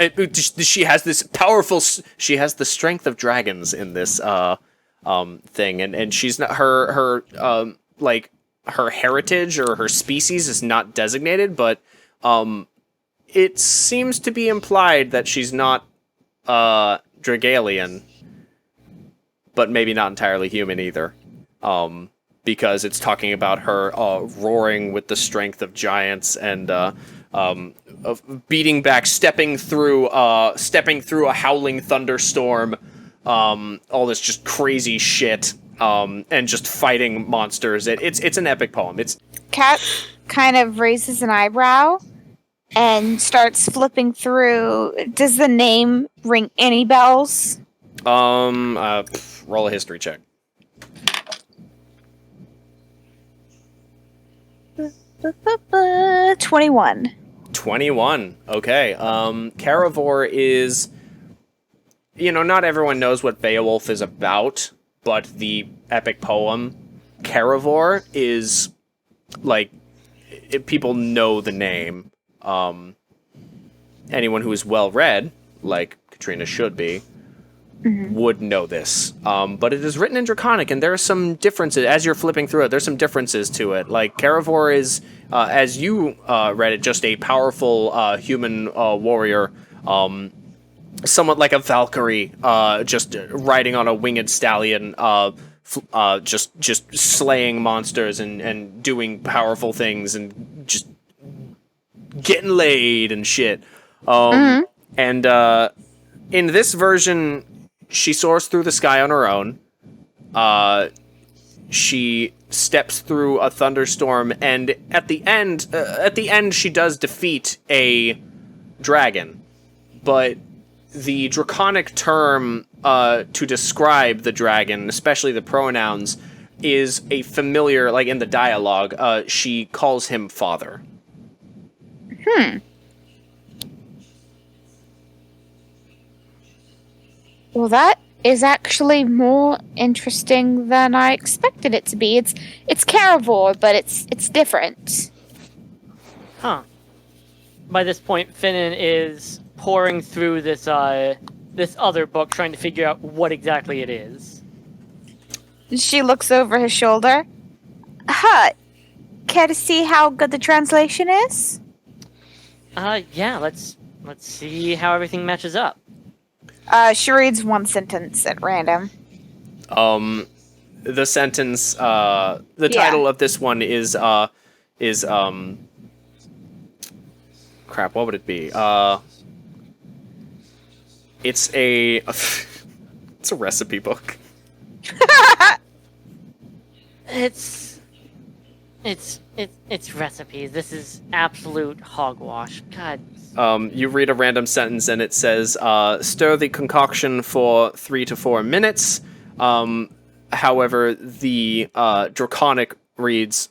She has this powerful. She has the strength of dragons in this thing, and she's not her heritage or her species is not designated, but it seems to be implied that she's not Dragalian. But maybe not entirely human either, because it's talking about her roaring with the strength of giants and of beating back, stepping through a howling thunderstorm, all this just crazy shit, and just fighting monsters. It's an epic poem. Cat kind of raises an eyebrow and starts flipping through. Does the name ring any bells? Roll a history check. Uh, 21. 21. Okay. Caravor is, not everyone knows what Beowulf is about, but the epic poem Caravor is, like, people know the name. Anyone who is well read, like Katrina should be, would know this. But it is written in Draconic, and there are some differences. As you're flipping through it, there's some differences to it. Like, Caravor is, as you read it, just a powerful human warrior, somewhat like a Valkyrie, just riding on a winged stallion, just slaying monsters and doing powerful things and just getting laid and shit. And in this version, she soars through the sky on her own. She steps through a thunderstorm, and at the end, she does defeat a dragon. But the Draconic term to describe the dragon, especially the pronouns, is a familiar, like in the dialogue, she calls him father. Well, that is actually more interesting than I expected it to be. It's Caravor, but it's different. Huh. By this point, Finnan is pouring through this other book, trying to figure out what exactly it is. She looks over his shoulder. Care to see how good the translation is? Yeah, let's see how everything matches up. The She reads one sentence at random. The sentence, the title of this one is crap, what would it be? It's a recipe book. It's It's recipes. This is absolute hogwash. God. You read a random sentence and it says, stir the concoction for 3 to 4 minutes. However, the Draconic reads,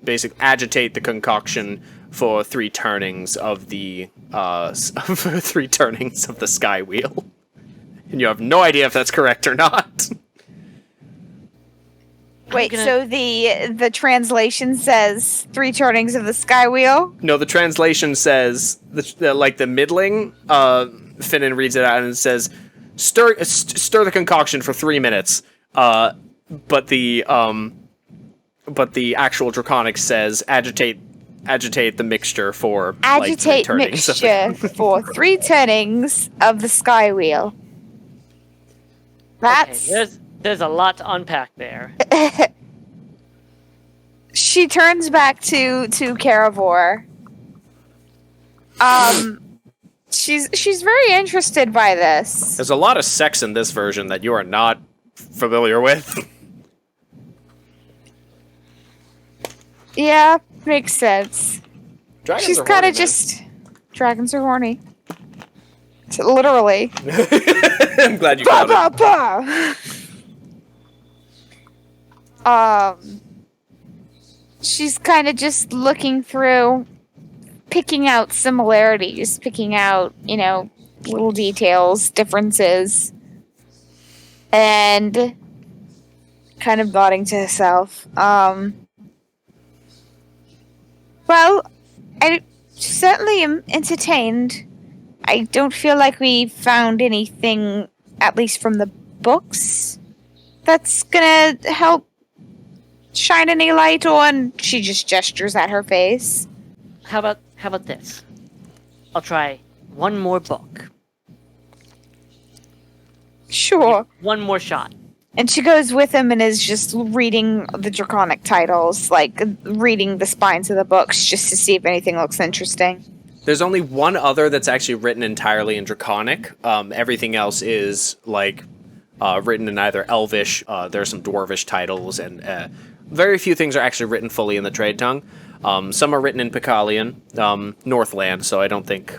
basically agitate the concoction for 3 turnings of the for 3 turnings of the sky wheel. And you have no idea if that's correct or not. Wait, so the translation says 3 turnings of the sky wheel? No, the translation says the middling. Finnan reads it out and it says, stir the concoction for 3 minutes. But the actual Draconic says agitate the mixture for agitate 3 turnings mixture for 3 turnings of the sky wheel. That's Okay, there's a lot to unpack there. She turns back to Caravor. She's very interested by this. There's a lot of sex in this version that you are not familiar with. Yeah, makes sense. Dragons She's are kind of horny, man. just dragons are horny. Literally. I'm glad you Bah, caught bah, it. bah. She's kind of just looking through, picking out similarities, picking out, little details, differences, and kind of nodding to herself. Well, I certainly am entertained. I don't feel like we found anything, at least from the books, that's gonna help shine any light on. She just gestures at her face. How about this? I'll try one more book. Sure. One more shot. And she goes with him and is just reading the Draconic titles, like reading the spines of the books just to see if anything looks interesting. There's only one other that's actually written entirely in Draconic. Everything else is written in either Elvish. There's some Dwarvish titles, and very few things are actually written fully in the Trade Tongue. Some are written in Picalian, Northland. So I don't think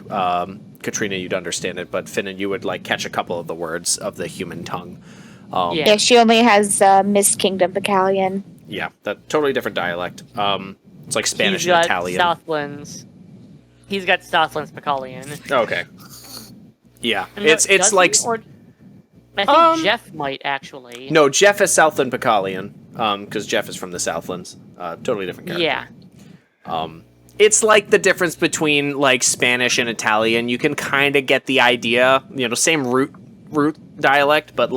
Katrina, you'd understand it, but Finnan, you would catch a couple of the words of the human tongue. Yeah, she only has Mist Kingdom Picalian. Yeah, that totally different dialect. It's like Spanish He's got and Italian. Southlands. He's got Southlands Picalian. Okay. Yeah, And it's does like he, or I think Jeff might actually. no, Jeff is Southland Picalian, because Jeff is from the Southlands. Totally different character. Yeah. It's like the difference between Spanish and Italian. You can kind of get the idea, same root dialect, but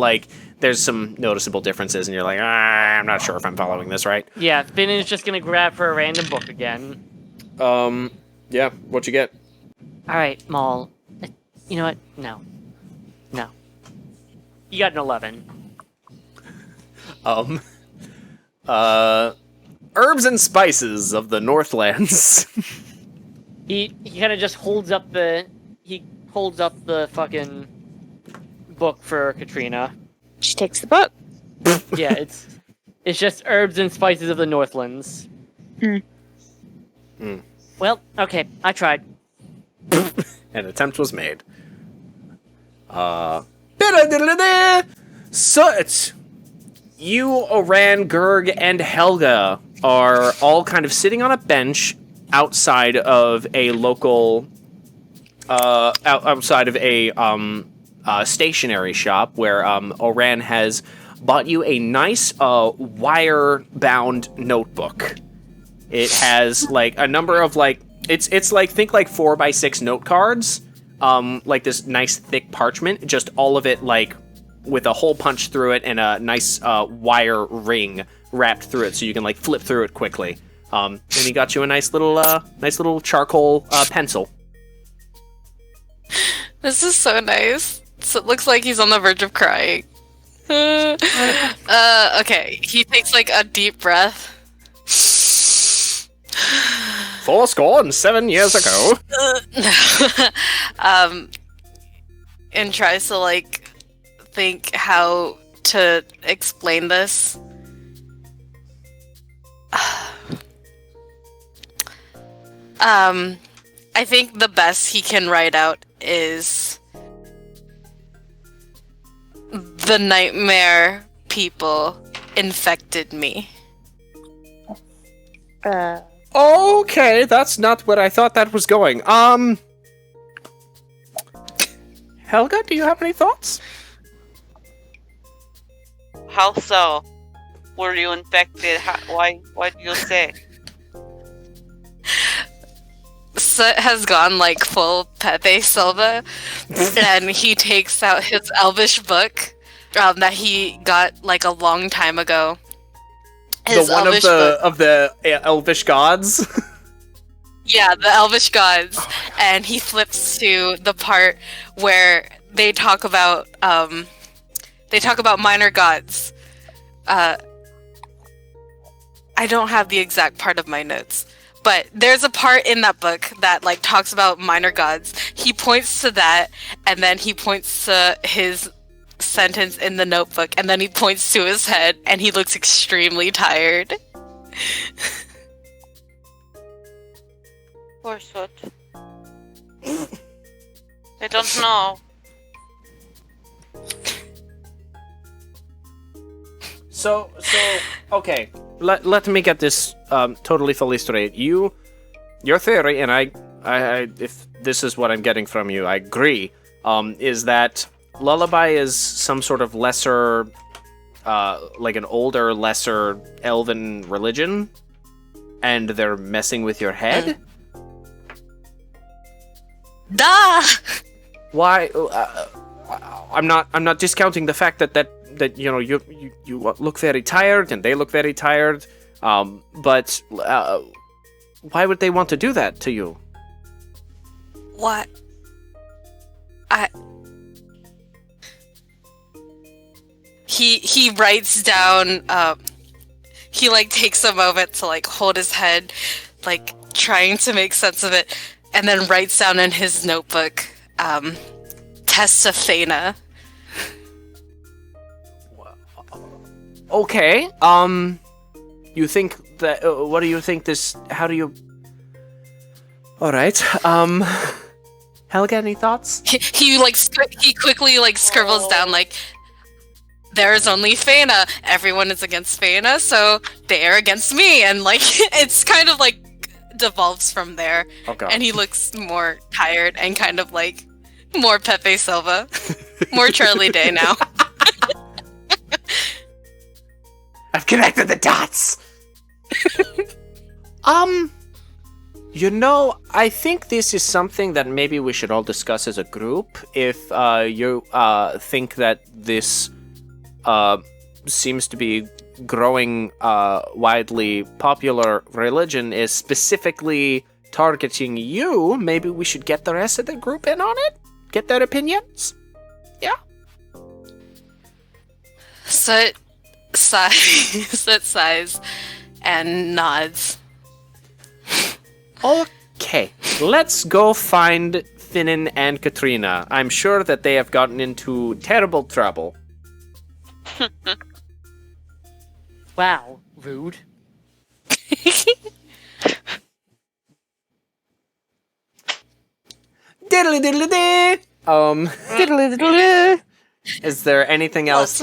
there's some noticeable differences, and you're like, I'm not sure if I'm following this right. Yeah, Finn is just gonna grab for a random book again. Yeah, what'd you get? Alright, Maul. You know what? No. You got an 11. Herbs and spices of the Northlands. He kind of just holds up the fucking book for Katrina. She takes the book. Yeah, it's just herbs and spices of the Northlands. Well, okay, I tried. An attempt was made. So you, Oran, Gurg, and Helga are all kind of sitting on a bench outside of a local, outside of a stationery shop where Oran has bought you a nice wire-bound notebook. It has a number of it's think 4x6 note cards, this nice thick parchment, just all of it with a hole punch through it and a nice wire ring wrapped through it, so you can flip through it quickly. And he got you a nice little charcoal pencil. This is so nice. So it looks like he's on the verge of crying. Okay, he takes a deep breath. 7 years ago. And tries to think how to explain this. I think the best he can write out is the nightmare people infected me. Okay, that's not where I thought that was going. Helga, do you have any thoughts? How so? Were you infected? Why do you say? Soot has gone like full Pepe Silva, and he takes out his Elvish book that he got like a long time ago. His The one Elvish of the Elvish gods? Yeah, the Elvish gods, and he flips to the part where they talk about minor gods. I don't have the exact part of my notes, but there's a part in that book that like talks about minor gods. He points to that, and then he points to his sentence in the notebook, and then he points to his head, and he looks extremely tired. Poor Soot. I don't know. So, okay. Let me get this totally fully straight. Your theory, and I, if this is what I'm getting from you, I agree. Is that Lullaby is some sort of lesser, like an older, lesser elven religion, and they're messing with your head? Duh! Why? I'm not discounting the fact that you know you look very tired and they look very tired. But why would they want to do that to you? What? He writes down. He like takes a moment to like hold his head, like trying to make sense of it, and then writes down in his notebook, Testafena. Okay. You think that? What do you think this? How do you? All right. Helga, any thoughts? He quickly like scribbles down like, there's only Fena. Everyone is against Fena, so they're against me, and like it's kind of like devolves from there. Okay. And he looks more tired and kind of like more Pepe Silva, more Charlie Day now. I've connected the dots. You know, I think this is something that maybe we should all discuss as a group. If you think that this seems to be growing widely popular religion is specifically targeting you, maybe we should get the rest of the group in on it? Get their opinions? Yeah? Soot sighs and nods. Okay, let's go find Finnan and Katrina. I'm sure that they have gotten into terrible trouble. Wow, rude. Diddly diddly dee! Is there anything else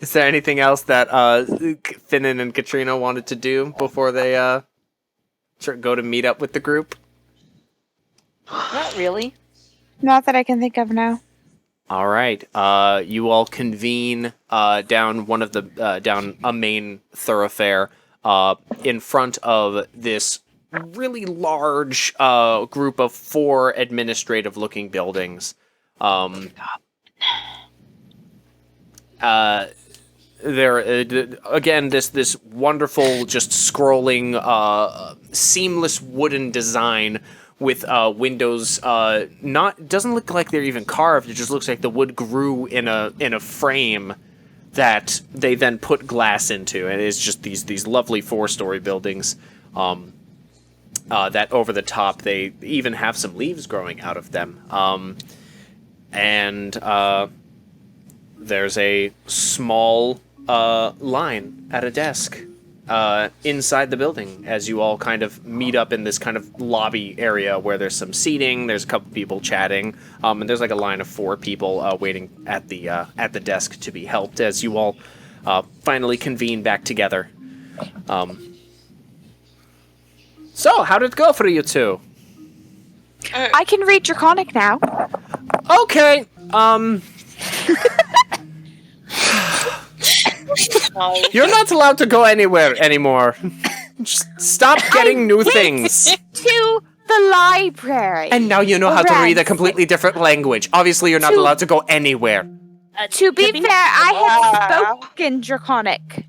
Is there anything else that Finnan and Katrina wanted to do before they go to meet up with the group? Not really. Not that I can think of now. All right. You all convene down one of the down a main thoroughfare in front of this really large group of 4 administrative-looking buildings. There again, this wonderful, just scrolling, seamless wooden design with windows. Doesn't look like they're even carved. It just looks like the wood grew in a frame that they then put glass into, and it's just these lovely 4-story buildings. That over the top, they even have some leaves growing out of them. And there's a small line at a desk inside the building as you all kind of meet up in this kind of lobby area where there's some seating, there's a couple people chatting, and there's like a line of 4 people waiting at the desk to be helped as you all finally convene back together. So, how did it go for you two? I can read Draconic now. Okay, you're not allowed to go anywhere anymore. Just stop getting new things. To the library. And now you know how to read a completely different language. Obviously, you're not allowed to go anywhere. To be fair, I have spoken Draconic.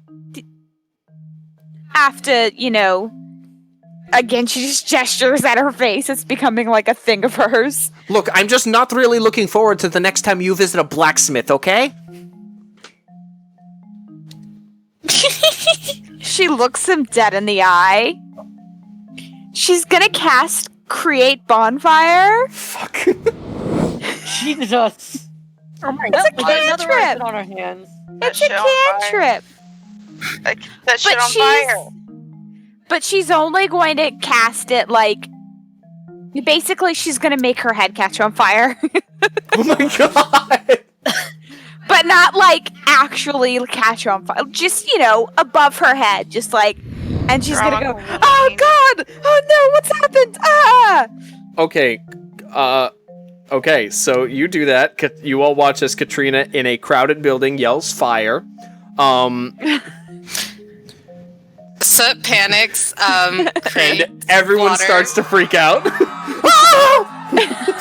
After, again, she just gestures at her face. It's becoming like a thing of hers. Look, I'm just not really looking forward to the next time you visit a blacksmith, okay? She looks him dead in the eye. She's gonna cast Create Bonfire. Fuck. Jesus. Oh my It's a We got another cantrip. rabbit on our hands. It's a cantrip. That shit on fire. But she's only going to cast it basically she's going to make her head catch on fire. Oh my god. But not actually catch on fire. Just, above her head. Just and she's going to go, oh god! Oh no, what's happened? Ah! Okay, so you do that. You all watch as Katrina in a crowded building yells fire. Soot panics. And Create everyone water. starts to freak out.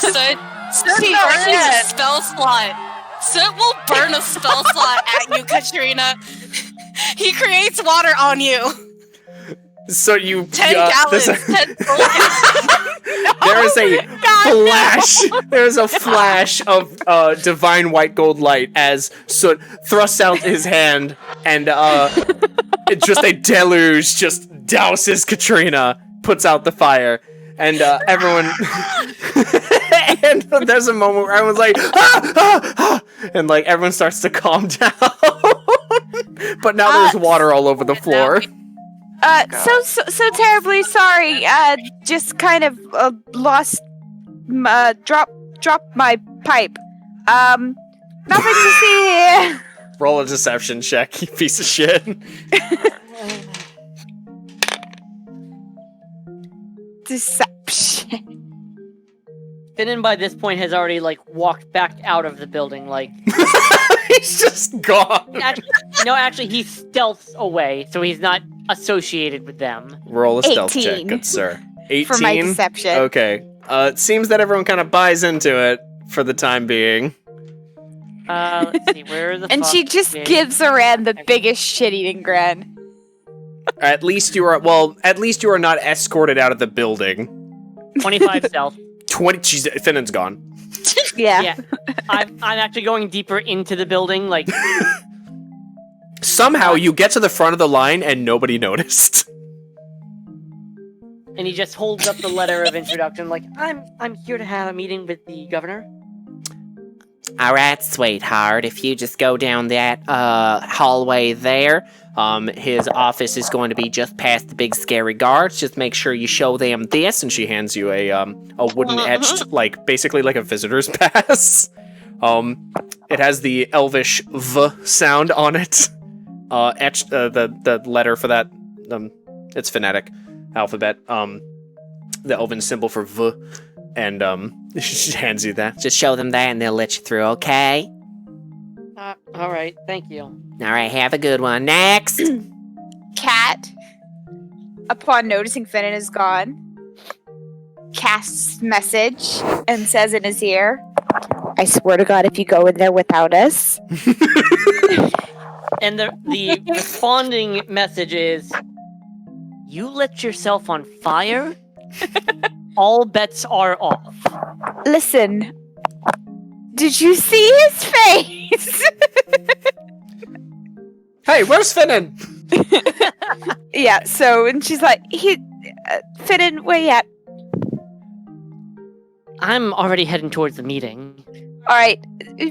Soot burns a spell slot. Soot will burn a spell slot at you, Katrina. He creates water on you. So you 10 gallons. 10 there is a flash. There's a flash of divine white gold light as Soot thrusts out his hand, and it's just a deluge just douses Katrina, puts out the fire, and everyone. And there's a moment where everyone's like, ah, ah, ah, and everyone starts to calm down. But now there's water all over the floor. So terribly sorry. Just kind of lost, dropped my pipe. Nothing to see here. Roll a deception check, you piece of shit. Deception. Finn by this point has already walked back out of the building. He's just gone. Actually, he stealths away, so he's not associated with them. Roll a stealth 18. check, good sir. 18? For my deception. Okay. It seems that everyone kind of buys into it for the time being. Let's see, where the And she just gives Aran the biggest shit-eating grin. At least you are not escorted out of the building. 25 stealth. 20. Finnan's gone. Yeah. I'm actually going deeper into the building, Somehow you get to the front of the line and nobody noticed. and he just holds up the letter of introduction, I'm here to have a meeting with the governor. Alright, sweetheart, if you just go down that hallway there, his office is going to be just past the big scary guards. Just make sure you show them this. And she hands you a wooden etched, basically like a visitor's pass. It has the elvish V sound on it. Etched, the letter for that, it's phonetic alphabet. The elven symbol for V. And, she hands you that. Just show them that and they'll let you through, okay? Alright, thank you. Alright, have a good one. Next! Cat, upon noticing Finnan is gone, casts message and says in his ear, I swear to God, if you go in there without us. And the responding message is, you lit yourself on fire? All bets are off. Listen, did you see his face? Hey, where's Finnan? Yeah, and she's like, Finnan, where you at? I'm already heading towards the meeting. Alright,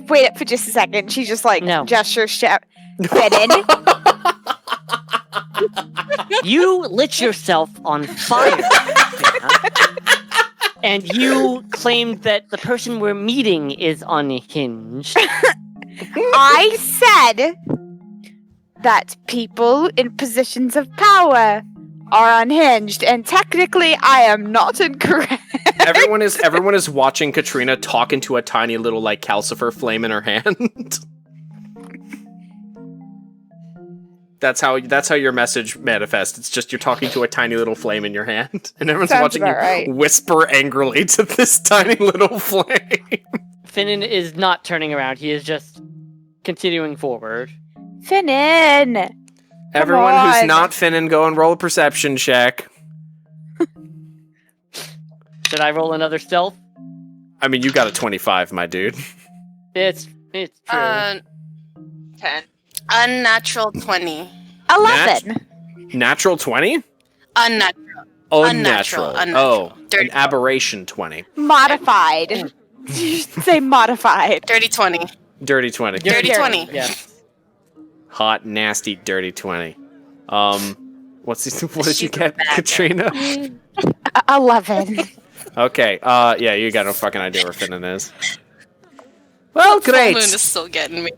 wait up for just a second. She just No. gestures, Finnan. You lit yourself on fire, and you claimed that the person we're meeting is unhinged. I said that people in positions of power are unhinged, and technically I am not incorrect. Everyone is watching Katrina talk into a tiny little like calcifer flame in her hand. That's how your message manifests. It's just you're talking to a tiny little flame in your hand, and everyone's Sounds watching you about right. whisper angrily to this tiny little flame. Finnan is not turning around. He is just continuing forward. Finnan! Everyone who's on. not Finnan, go and roll a perception check. Should I roll another stealth? I mean, you got a 25, my dude. It's true. 10. Unnatural 20. 11. Natural 20? Unnatural. Unnatural. Oh, Dirty an aberration 20. Modified. Say modified. Dirty 20. Dirty 20. Dirty 20. Yes. Hot, nasty, dirty 20. What did you get, bad guy. Katrina? 11. Okay, yeah, you got no fucking idea where Finnan is. Well, Full great. moon is still getting me.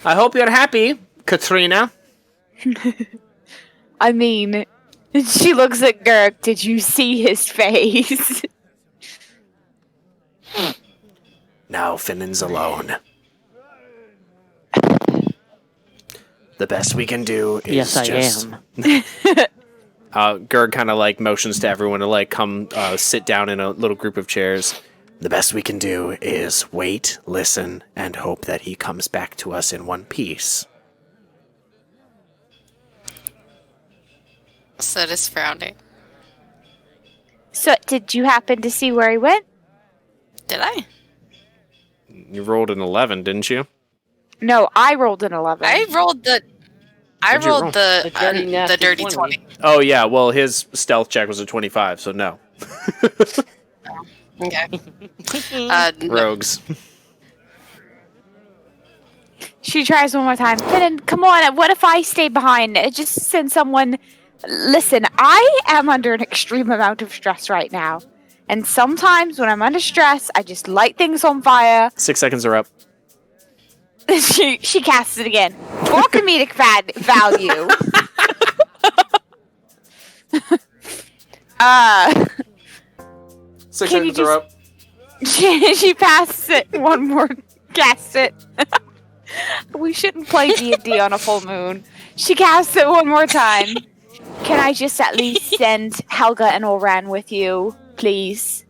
I hope you're happy, Katrina. I mean, she looks at Gurk. Did you see his face? Now Finnan's alone. The best we can do is Yes, I just... am. Gurg kind of like motions to everyone to like come sit down in a little group of chairs. The best we can do is wait, listen, and hope that he comes back to us in one piece. Sud is frowning. So, did you happen to see where he went? Did I? You rolled an 11, didn't you? No, I rolled an 11. I rolled the. What'd you roll? The dirty 20. Oh yeah, well his stealth check was a 25, so no. Okay. Rogues. She tries one more time. Finnan, come on. What if I stay behind? Just send someone. Listen, I am under an extreme amount of stress right now. And sometimes when I'm under stress, I just light things on fire. 6 seconds are up. She casts it again. For comedic value. 6 Can you seconds are up. she passes it one more. Casts it. We shouldn't play D&D on a full moon. She casts it one more time. Can I just at least send Helga and Oran with you, please?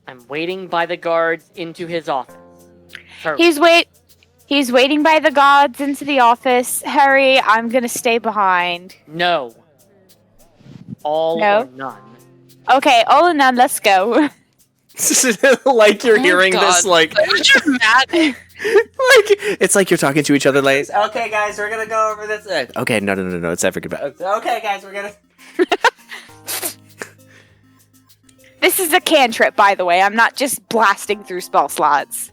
I'm waiting by the guards into his office. He's waiting by the guards into the office. Hurry, I'm gonna stay behind. No. All No? or none. Okay, all in none, let's go. Like you're hearing this, like Dramatic. it's like you're talking to each other, like, okay, guys, we're gonna go over this. Okay, no, it's every goodbye. Okay, guys, we're gonna. This is a cantrip, by the way. I'm not just blasting through spell slots.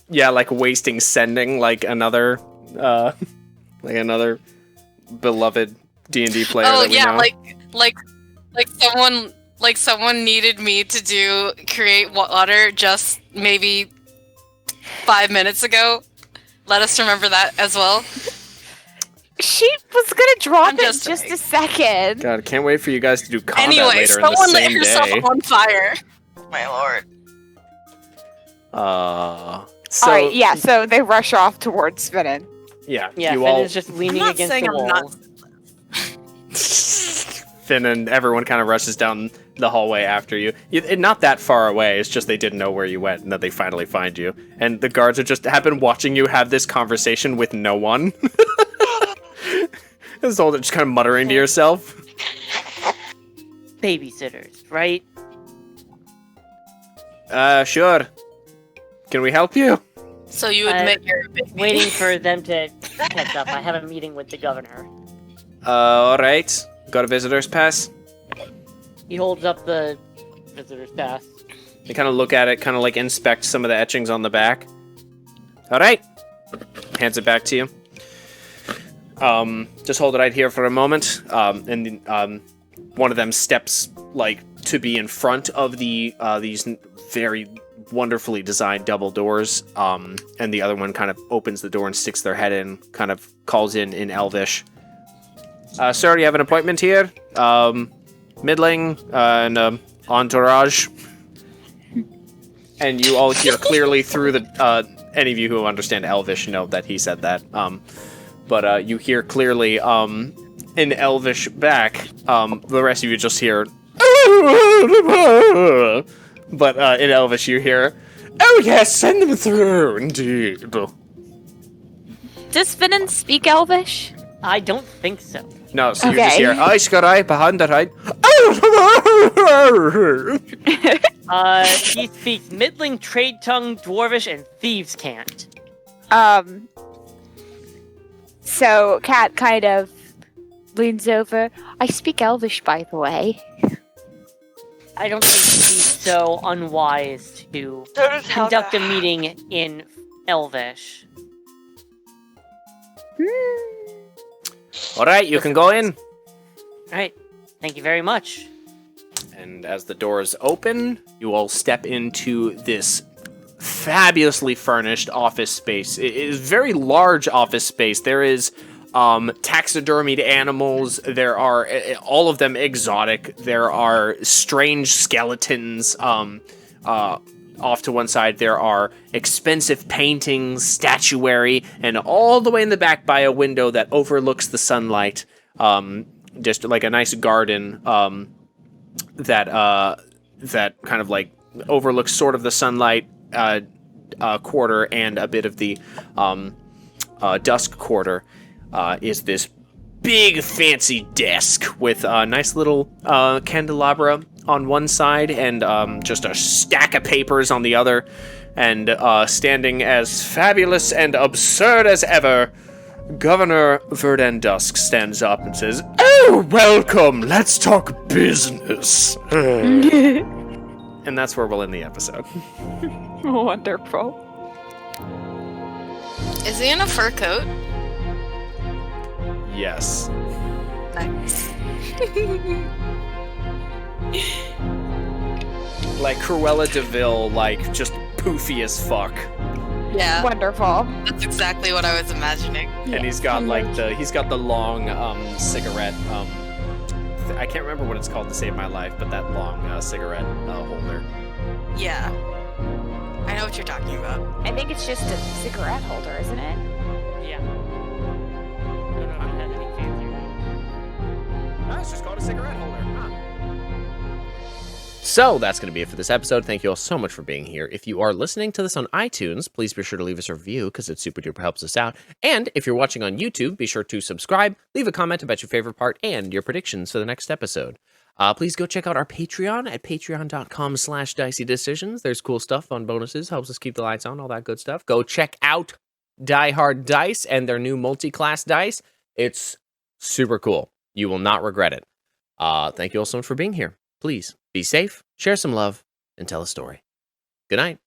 Yeah, like wasting sending, like another beloved D&D player. Oh that we yeah, know. like someone needed me to create water just maybe 5 minutes ago. Let us remember that as well. She was gonna drop I'm it in just just saying. a second. God, can't wait for you guys to do combat Anyway, later in the someone lit same herself day. on fire. My lord. So Alright, yeah, so they rush off towards Finnan. yeah, Yeah, you Finn all is just leaning not against saying the I'm wall. not- Finn and everyone kind of rushes down the hallway after you. Not that far away. It's just they didn't know where you went, and that they finally find you. And the guards have been watching you have this conversation with no one. It's all just kind of muttering to yourself. Babysitters, right? Sure. Can we help you? So you admit you're a baby. Waiting for them to catch up. I have a meeting with the governor. All right. Got a visitor's pass? He holds up the visitor's pass. They kind of look at it, kind of like inspect some of the etchings on the back. All right. Hands it back to you. Just hold it right here for a moment. And one of them steps to be in front of these very wonderfully designed double doors. And the other one kind of opens the door and sticks their head in, kind of calls in Elvish. Sir, you have an appointment here? Middling and entourage. And you all hear clearly through the... any of you who understand Elvish know that he said that. But you hear clearly in Elvish back. The rest of you just hear... But in Elvish you hear... Oh yes, send them through, indeed. Does Finan speak Elvish? I don't think so. No, so you just hear... I scarai behind that right. He speaks middling, trade tongue, dwarvish, and thieves' cant. So Cat kind of leans over. I speak Elvish, by the way. I don't think he's so unwise to So does conduct a Helga. meeting in Elvish. All right, you can go in. Alright, thank you very much. And as the doors open, you all step into this fabulously furnished office space. It is a very large office space. There is taxidermied animals. There are all of them exotic. There are strange skeletons. Off to one side, there are expensive paintings, statuary, and all the way in the back by a window that overlooks the sunlight, just like a nice garden that kind of like overlooks sort of the sunlight quarter and a bit of the dusk quarter, is this big fancy desk with a nice little candelabra on one side and just a stack of papers on the other, and standing as fabulous and absurd as ever, Governor Verdandusk stands up and says, "Oh, welcome, let's talk business." And that's where we'll end the episode. Wonderful. Is he in a fur coat? Yes. Nice. Like Cruella DeVille, like just poofy as fuck. Yeah, Wonderful. that's exactly what I was imagining. And he's got the long cigarette. I can't remember what it's called to save my life, but that long cigarette holder. Yeah. I know what you're talking about. I think it's just a cigarette holder, isn't it? Yeah. I don't know if it has any fancier. No, it's just called a cigarette holder. So that's going to be it for this episode. Thank you all so much for being here. If you are listening to this on iTunes, please be sure to leave us a review because it super duper helps us out. And if you're watching on YouTube, be sure to subscribe, leave a comment about your favorite part and your predictions for the next episode. Please go check out our Patreon at patreon.com/dicey decisions. There's cool stuff, fun bonuses, helps us keep the lights on, all that good stuff. Go check out Die Hard Dice and their new multi-class dice. It's super cool. You will not regret it. Thank you all so much for being here. Please be safe, share some love, and tell a story. Good night.